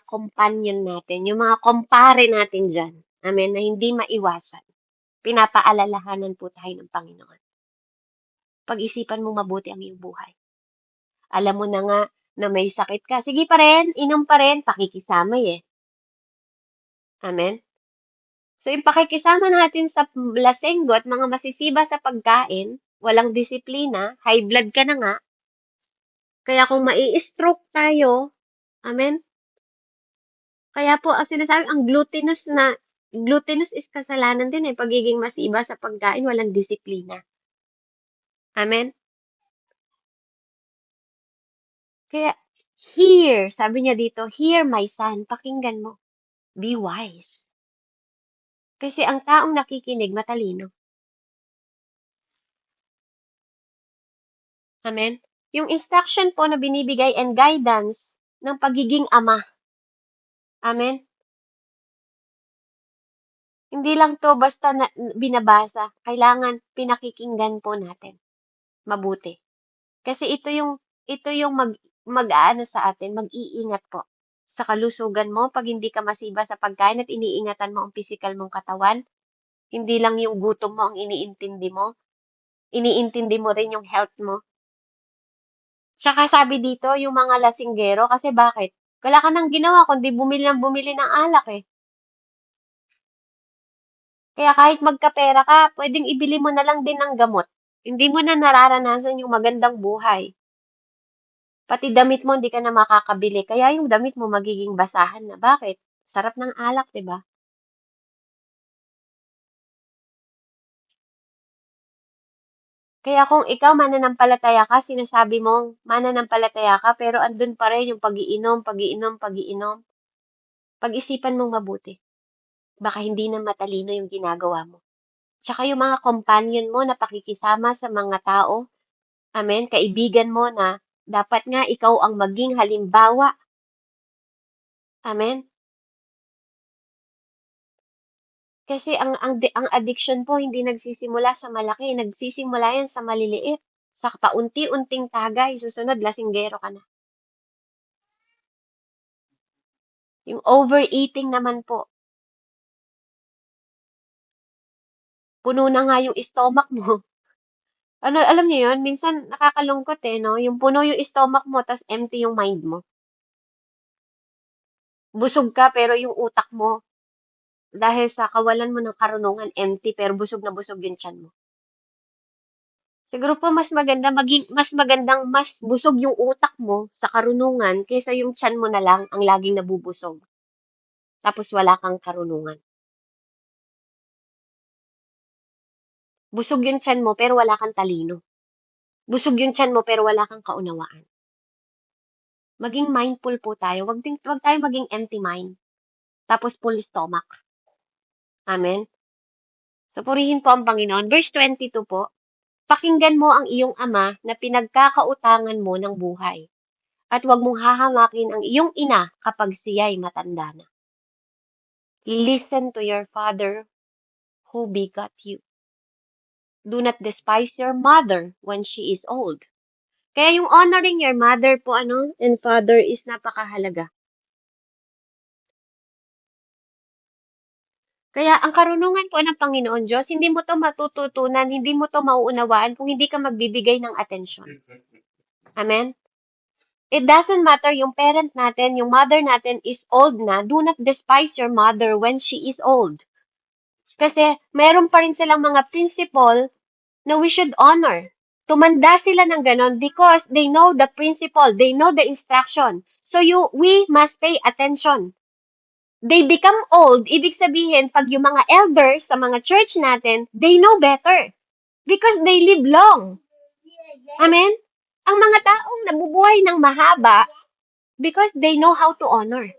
Speaker 1: companion natin, yung mga kumpare natin dyan, amen, na hindi maiwasan. Pinapaalalahanan po tayo ng Panginoon. Pag-isipan mo mabuti ang iyong buhay. Alam mo na nga na may sakit ka. Sige pa rin, inom pa rin, pakikisama eh. Amen? So, yung pakikisama natin sa lasenggo at mga masisiba sa pagkain, walang disiplina, high blood ka na nga, kaya kung mai-stroke tayo, amen? Kaya po, ang sinasabi, ang glutinous is kasalanan din eh, pagiging masiba sa pagkain, walang disiplina. Amen? Kaya, hear, sabi niya dito, hear my son, pakinggan mo, be wise. Kasi ang taong nakikinig, matalino. Amen? Yung instruction po na binibigay and guidance ng pagiging ama. Amen? Hindi lang to basta binabasa. Kailangan pinakikinggan po natin. Mabuti. Kasi ito yung mag-aano sa atin, mag-iingat po sa kalusugan mo pag hindi ka masiba sa pagkain at iniingatan mo ang physical mong katawan. Hindi lang yung gutom mo ang iniintindi mo rin yung health mo. Tsaka sabi dito, yung mga lasinggero, kasi bakit? Wala ka nang ginawa kundi bumili ng alak eh. Kaya kahit magkapera ka, pwedeng ibili mo na lang din ng gamot. Hindi mo na nararanasan yung magandang buhay. Pati damit mo, hindi ka na makakabili. Kaya yung damit mo magiging basahan na. Bakit? Sarap ng alak, 'di ba? Kaya kung ikaw mananampalataya ka, sinasabi mong mananampalataya ka, pero andun pa rin yung pag-iinom. Pag-isipan mong mabuti. Baka hindi na matalino yung ginagawa mo. Tsaka yung mga companion mo na pakikisama sa mga tao, amen, kaibigan mo na dapat nga ikaw ang maging halimbawa. Amen. Kasi ang addiction po hindi nagsisimula sa malaki, nagsisimula yan sa maliliit. Sa paunti-unting tagay, susunod lasinggero ka na. Yung overeating naman po, puno na nga yung stomach mo. Ano, alam niyo yun, minsan nakakalungkot eh, no? Yung puno yung stomach mo, tas empty yung mind mo. Busog ka, pero yung utak mo, dahil sa kawalan mo ng karunungan, empty, pero busog na busog yung tiyan mo. Siguro po mas magandang mas busog yung utak mo sa karunungan kaysa yung tiyan mo na lang ang laging nabubusog. Tapos wala kang karunungan. Busog yung tiyan mo pero wala kang talino. Busog yung tiyan mo pero wala kang kaunawaan. Maging mindful po tayo. Wag tayo maging empty mind. Tapos full stomach. Amen. So purihin po ang Panginoon. Verse 22 po. Pakinggan mo ang iyong ama na pinagkakautangan mo ng buhay. At huwag mong hahamakin ang iyong ina kapag siya'y matanda na. Listen to your father who begot you. Do not despise your mother when she is old. Kaya yung honoring your mother po and father is napakahalaga. Kaya ang karunungan po ng Panginoon Diyos, hindi mo to matututunan, hindi mo to mauunawaan kung hindi ka magbibigay ng atensyon. Amen? It doesn't matter yung parent natin, yung mother natin is old na, do not despise your mother when she is old. Kasi mayroon pa rin silang mga principle na we should honor. Tumanda sila ng ganon because they know the principle, they know the instruction. So we must pay attention. They become old, ibig sabihin, pag yung mga elders sa mga church natin, they know better because they live long. Amen? Ang mga taong nabubuhay ng mahaba because they know how to honor.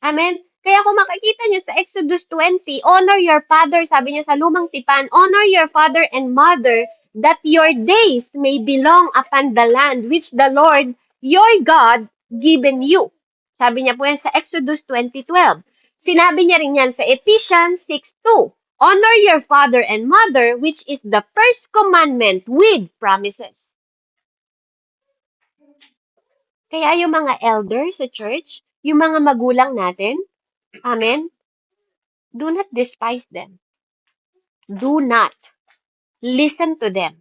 Speaker 1: Amen? Kaya kung makikita niyo sa Exodus 20, honor your father, sabi niya sa lumang tipan, honor your father and mother that your days may belong upon the land which the Lord, your God, given you. Sabi niya po yan sa Exodus 20:12. Sinabi niya rin yan sa Ephesians 6:2. Honor your father and mother, which is the first commandment with promises. Kaya yung mga elders sa church, yung mga magulang natin, amen, do not despise them. Do not listen to them.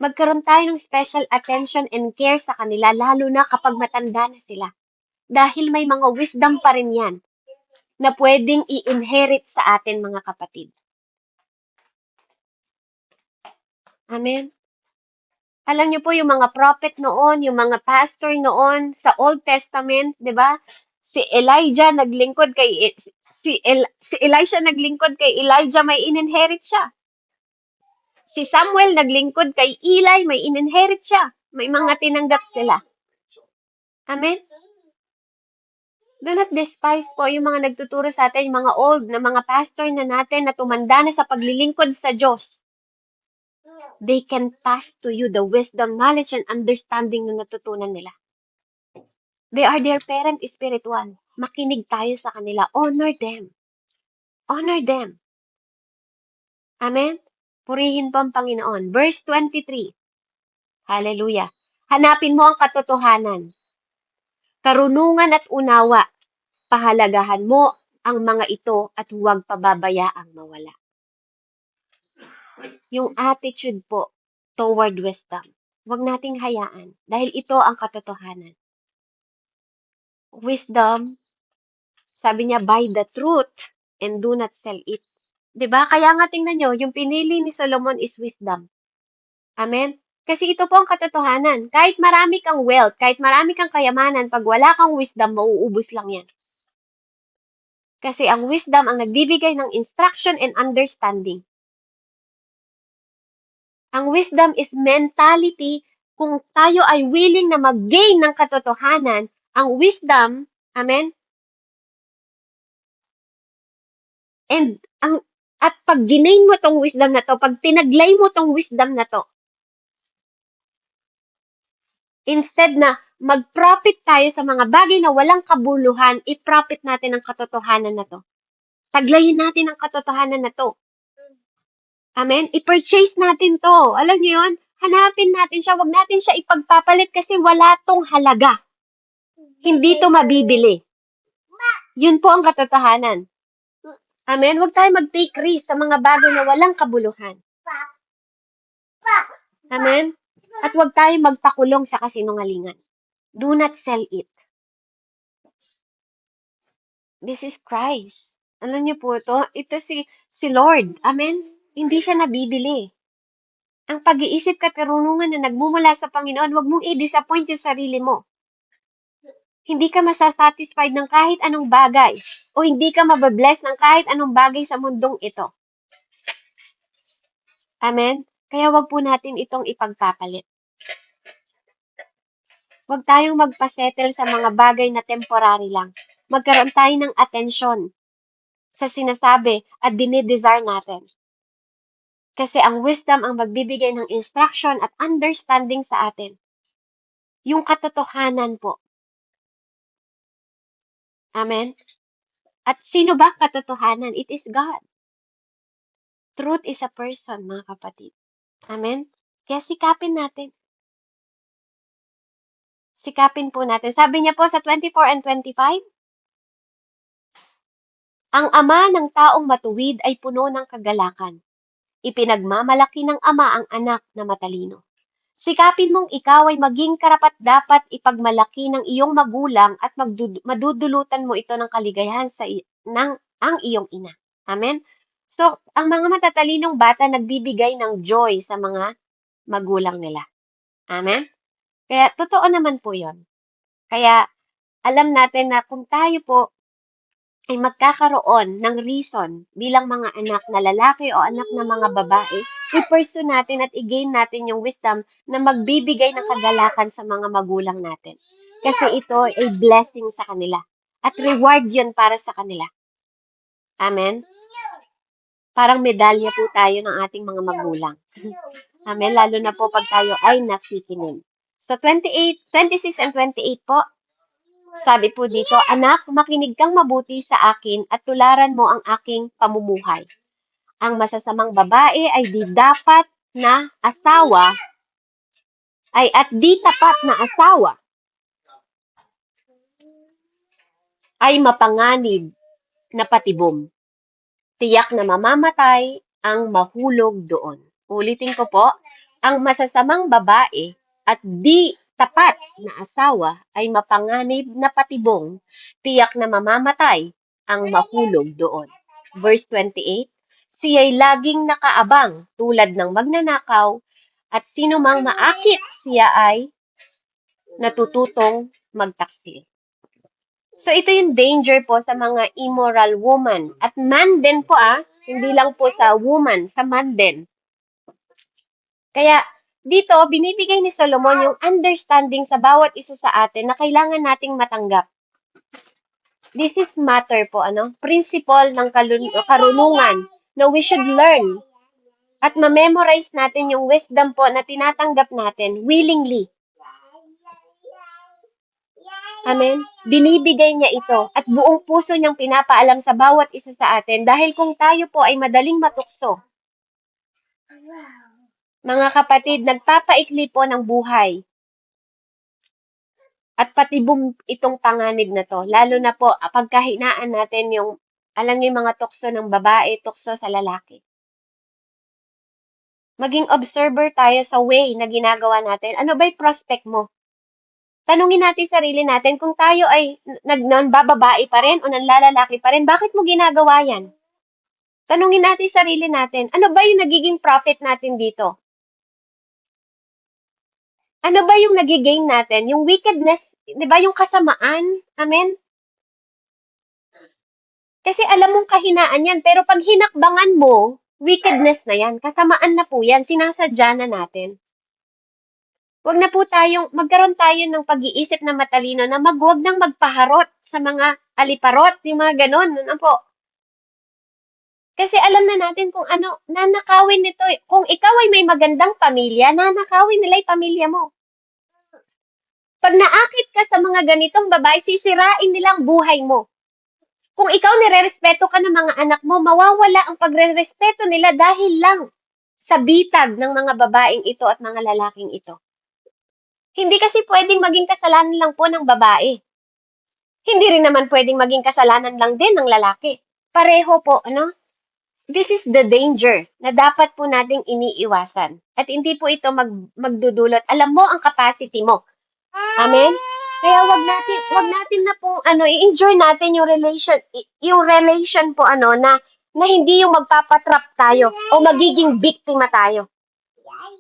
Speaker 1: Magkaroon tayo ng special attention and care sa kanila, lalo na kapag matanda na sila. Dahil may mga wisdom pa rin yan. na pwedeng i-inherit sa atin, mga kapatid. Amen? Alam niyo po, yung mga prophet noon, yung mga pastor noon sa Old Testament, di ba? Si Elijah naglingkod kay si Elisha naglingkod kay Elijah, may inherit siya. Si Samuel naglingkod kay Eli, may inherit siya. May mga tinanggap sila. Amen? Do not despise po yung mga nagtuturo sa atin, yung mga old na mga pastor na natin na tumanda na sa paglilingkod sa Diyos. They can pass to you the wisdom, knowledge, and understanding na natutunan nila. They are their parent spiritual. Makinig tayo sa kanila. Honor them. Honor them. Amen? Purihin po ang Panginoon. Verse 23. Hallelujah. Hanapin mo ang katotohanan, karunungan at unawa. Pahalagahan mo ang mga ito at huwag pababayaang mawala. Yung attitude po toward wisdom, huwag nating hayaan dahil ito ang katotohanan. Wisdom, sabi niya, buy the truth and do not sell it. 'Di ba? Kaya nga tingnan nyo, yung pinili ni Solomon is wisdom. Amen? Kasi ito po ang katotohanan. Kahit marami kang wealth, kahit marami kang kayamanan, pag wala kang wisdom, mauubos lang yan. Kasi ang wisdom ang nagbibigay ng instruction and understanding. Ang wisdom is mentality. Kung tayo ay willing na mag-gain ng katotohanan, ang wisdom, amen? And at pag ginain mo tong wisdom na to, pag tinaglay mo tong wisdom na to, instead na mag-profit tayo sa mga bagay na walang kabuluhan, i-profit natin ang katotohanan na to. Taglayin natin ang katotohanan na to. Amen? I-purchase natin to. Alam niyo yun? Hanapin natin siya. Huwag natin siya ipagpapalit kasi wala tong halaga. Hindi to mabibili. Yun po ang katotohanan. Amen? Huwag tayo mag-take risk sa mga bagay na walang kabuluhan. Amen? At huwag tayo magpakulong sa kasinungalingan. Do not sell it. This is Christ. Alam niyo po ito? Ito si Lord. Amen? Hindi siya nabibili. Ang pag-iisip at karunungan na nagmumula sa Panginoon, huwag mong i-disappoint yung sarili mo. Hindi ka masasatisfied ng kahit anong bagay o hindi ka mababless ng kahit anong bagay sa mundong ito. Amen? Kaya wag po natin itong ipagpapalit. Huwag tayong magpasettle sa mga bagay na temporary lang. Magkaroon tayo ng atensyon sa sinasabi at dinidesire natin. Kasi ang wisdom ang magbibigay ng instruction at understanding sa atin. Yung katotohanan po. Amen? At sino ba katotohanan? It is God. Truth is a person, mga kapatid. Amen? Kaya sikapin natin. Sikapin po natin. Sabi niya po sa 24 and 25, ang ama ng taong matuwid ay puno ng kagalakan. Ipinagmamalaki ng ama ang anak na matalino. Sikapin mong ikaw ay maging karapat-dapat ipagmalaki ng iyong magulang at madudulutan mo ito ng kaligayahan ng ang iyong ina. Amen? So, ang mga matatalinong bata nagbibigay ng joy sa mga magulang nila. Amen? Kaya, totoo naman po yon. Kaya, alam natin na kung tayo po ay magkakaroon ng reason bilang mga anak na lalaki o anak na mga babae, i-pursue natin at i-gain natin yung wisdom na magbibigay ng kagalakan sa mga magulang natin. Kasi ito ay blessing sa kanila. At reward yun para sa kanila. Amen? Parang medalya po tayo ng ating mga magulang. Amen? Lalo na po pag tayo ay nakikinig. So, 26 and 28 po. Sabi po dito, anak, makinig kang mabuti sa akin at tularan mo ang aking pamumuhay. Ang masasamang babae ay di dapat na asawa at di tapat na asawa ay mapanganib na patibong. Tiyak na mamamatay ang mahulog doon. Ulitin ko po, ang masasamang babae at di tapat na asawa ay mapanganib na patibong, tiyak na mamamatay ang mahulog doon. Verse 28, siya'y laging nakaabang tulad ng magnanakaw at sino mang maakit siya ay natututong magtaksil. So ito yung danger po sa mga immoral woman. At man din po hindi lang po sa woman, sa man din. Kaya dito, binibigay ni Solomon yung understanding sa bawat isa sa atin na kailangan nating matanggap. This is matter po, principle ng karunungan na we should learn at ma-memorize natin yung wisdom po na tinatanggap natin willingly. Amen? Binibigay niya ito at buong puso niyang pinapaalam sa bawat isa sa atin dahil kung tayo po ay madaling matukso, mga kapatid, nagpapaikli po ng buhay. At patibong itong panganib na to, lalo na po pagkahinaan natin yung, alam niyo yung mga tukso ng babae, tukso sa lalaki. Maging observer tayo sa way na ginagawa natin. Ano ba yung prospect mo? Tanungin natin sarili natin kung tayo ay nanbababae pa rin o nanlalalaki pa rin, bakit mo ginagawa yan? Tanungin natin sarili natin, ano ba yung nagiging profit natin dito? Ano ba yung nagigain natin? Yung wickedness, di ba yung kasamaan? Amen? Kasi alam mong kahinaan yan, pero pag hinakbangan mo, wickedness na yan. Kasamaan na po yan. Sinasadya na natin. Huwag na po magkaroon tayo ng pag-iisip na matalino na huwag nang magpaharot sa mga aliparot, yung mga ganon. Ano po? Kasi alam na natin kung ano, nanakawin nito. Kung ikaw ay may magandang pamilya, nanakawin nila yung pamilya mo. Pag naakit ka sa mga ganitong babae, sisirain nilang buhay mo. Kung ikaw nire-respeto ka ng mga anak mo, mawawala ang pagre-respeto nila dahil lang sa bitag ng mga babaeng ito at mga lalaking ito. Hindi kasi pwedeng maging kasalanan lang po ng babae. Hindi rin naman pwedeng maging kasalanan lang din ng lalaki. Pareho po, This is the danger na dapat po nating iniiwasan. At hindi po ito magdudulot. Alam mo ang capacity mo. Amen? Kaya wag natin na pong i-enjoy natin yung relation po na hindi yung magpapatrap tayo o magiging biktima tayo.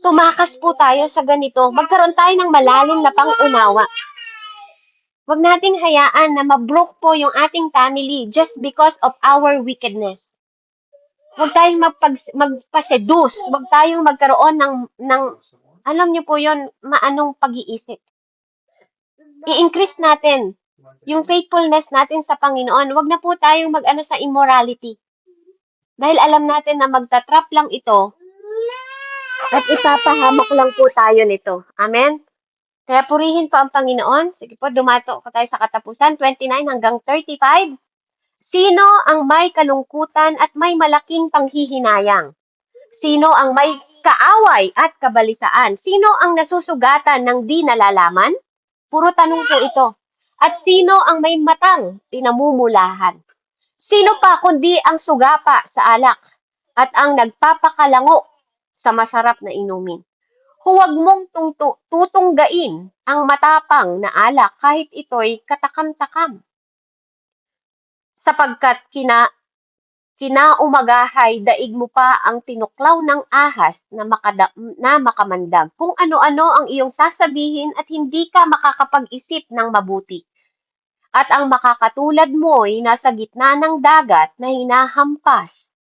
Speaker 1: Tumakas po tayo sa ganito. Magkaroon tayo ng malalim na pang-unawa. Wag nating hayaan na mabroke po yung ating family just because of our wickedness. Huwag tayong magpaseduce. Huwag tayong magkaroon ng alam niyo po yon, maanong pag-iisip. I-increase natin yung faithfulness natin sa Panginoon. Huwag na po tayong sa immorality. Dahil alam natin na magtatrap lang ito at ipapahamak lang po tayo nito. Amen? Kaya purihin po ang Panginoon. Sige po, dumato ko tayo sa katapusan. 29 hanggang 35. Sino ang may kalungkutan at may malaking panghihinayang? Sino ang may kaaway at kabalisaan? Sino ang nasusugatan ng di nalalaman? Puro tanong po ito. At sino ang may matang pinamumulahan? Sino pa kundi ang sugapa sa alak at ang nagpapakalango sa masarap na inumin? Huwag mong tutunggain ang matapang na alak kahit ito'y katakam-takam. Sapagkat kinaumagahay daig mo pa ang tinuklaw ng ahas na makamandag. Kung ano-ano ang iyong sasabihin at hindi ka makakapag-isip ng mabuti. At ang makakatulad mo'y nasa gitna ng dagat na hinahampas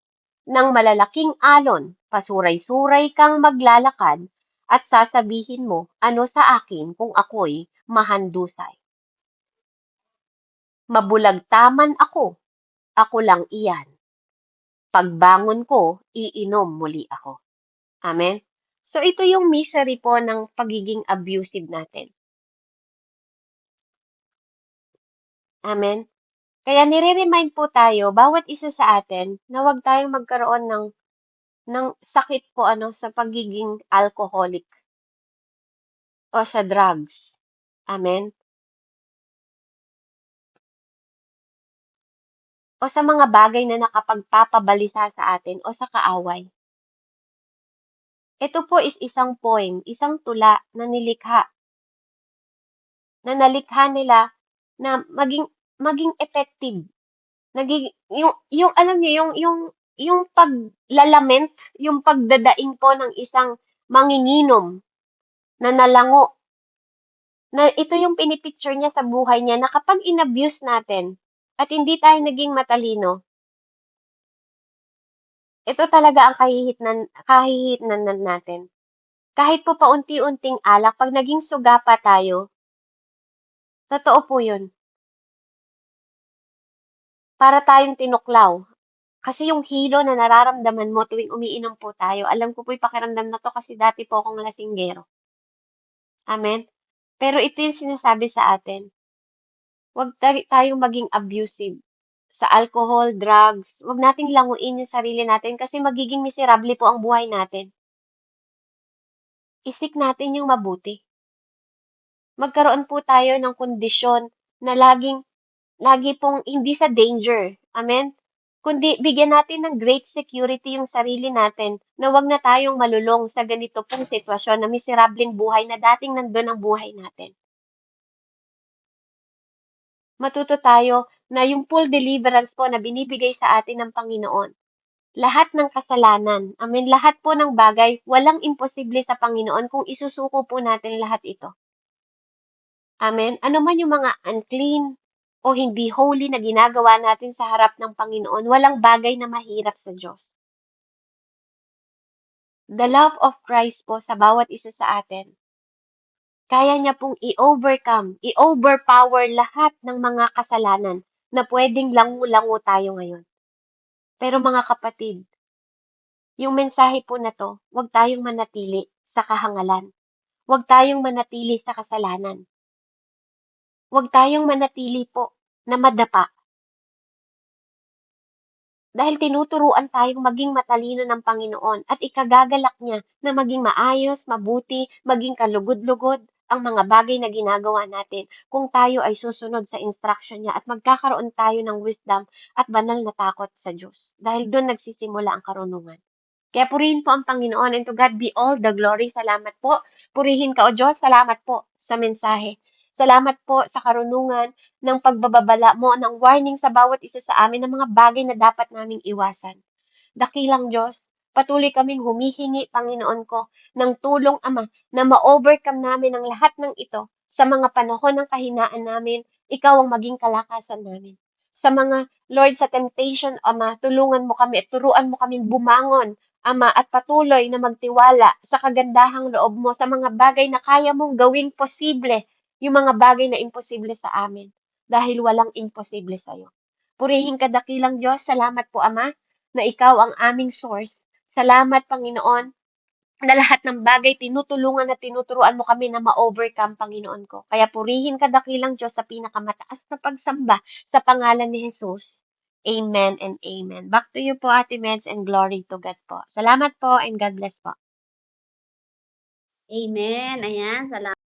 Speaker 1: ng malalaking alon. Pasuray-suray kang maglalakad at sasabihin mo, ano sa akin kung ako'y mahandusay. Mabulagtaman ako lang iyan. Pagbangon ko, iinom muli ako. Amen? So, ito yung misery po ng pagiging abusive natin. Amen? Kaya nire-remind po tayo, bawat isa sa atin, na huwag tayong magkaroon ng sakit po sa pagiging alcoholic o sa drugs. Amen? O sa mga bagay na nakapagpapabalisa sa atin o sa kaaway. Ito po is isang poem, isang tula na nilikha, na nalikha nila na maging effective Yung alam niyo yung paglalament, yung pagdadaing po ng isang manginginom na nalango, na ito yung pinipicture niya sa buhay niya na kapag inabuse natin at hindi tayo naging matalino, ito talaga ang kahihitnan natin. Kahit po paunti-unting alak, 'pag naging suga pa tayo, totoo po yun, para tayong tinuklaw. Kasi yung hilo na nararamdaman mo tuwing umiinom po tayo, alam ko po'y pakiramdam na 'to kasi dati po akong lasinggero. Amen? Pero ito yung sinasabi sa atin, huwag tayong maging abusive sa alcohol, drugs. Huwag nating languin yung sarili natin kasi magiging miserable po ang buhay natin. Isik natin yung mabuti. Magkaroon po tayo ng kondisyon na lagi pong hindi sa danger. Amen? Kundi bigyan natin ng great security yung sarili natin na wag na tayong malulong sa ganito pong sitwasyon na miserableng buhay na dating nandun ang buhay natin. Matuto tayo na yung full deliverance po na binibigay sa atin ng Panginoon. Lahat ng kasalanan, amen, lahat po ng bagay, walang imposible sa Panginoon kung isusuko po natin lahat ito. Amen? Ano man yung mga unclean o hindi holy na ginagawa natin sa harap ng Panginoon, walang bagay na mahirap sa Diyos. The love of Christ po sa bawat isa sa atin, kaya niya pong i-overcome, i-overpower lahat ng mga kasalanan na pwedeng langu-langu tayo ngayon. Pero mga kapatid, yung mensahe po na to, huwag tayong manatili sa kahangalan. Huwag tayong manatili sa kasalanan. Huwag tayong manatili po na madapa. Dahil tinuturuan tayong maging matalino ng Panginoon at ikagagalak niya na maging maayos, mabuti, maging kalugod-lugod ang mga bagay na ginagawa natin kung tayo ay susunod sa instruction niya at magkakaroon tayo ng wisdom at banal na takot sa Diyos. Dahil doon nagsisimula ang karunungan. Kaya purihin po ang Panginoon and to God be all the glory. Salamat po. Purihin ka o Diyos. Salamat po sa mensahe. Salamat po sa karunungan ng pagbababala mo ng warning sa bawat isa sa amin ng mga bagay na dapat naming iwasan. Dakilang Diyos, patuloy kaming humihingi, Panginoon ko, ng tulong, Ama, na ma-overcome namin ang lahat ng ito sa mga panahon ng kahinaan namin. Ikaw ang maging kalakasan namin. Sa mga, Lord, sa temptation, Ama, tulungan mo kami at turuan mo kaming bumangon, Ama, at patuloy na magtiwala sa kagandahang loob mo sa mga bagay na kaya mong gawing posible, yung mga bagay na imposible sa amin. Dahil walang imposible sa'yo. Purihin ka, dakilang Diyos. Salamat po, Ama, na ikaw ang aming source. Salamat, Panginoon, na lahat ng bagay tinutulungan at tinuturuan mo kami na ma-overcome, Panginoon ko. Kaya purihin ka, dakilang Diyos, sa pinakamataas na pagsamba sa pangalan ni Jesus. Amen and amen. Back to you po, Ate Meds, and glory to God po. Salamat po and God bless po.
Speaker 2: Amen. Ayan, salamat.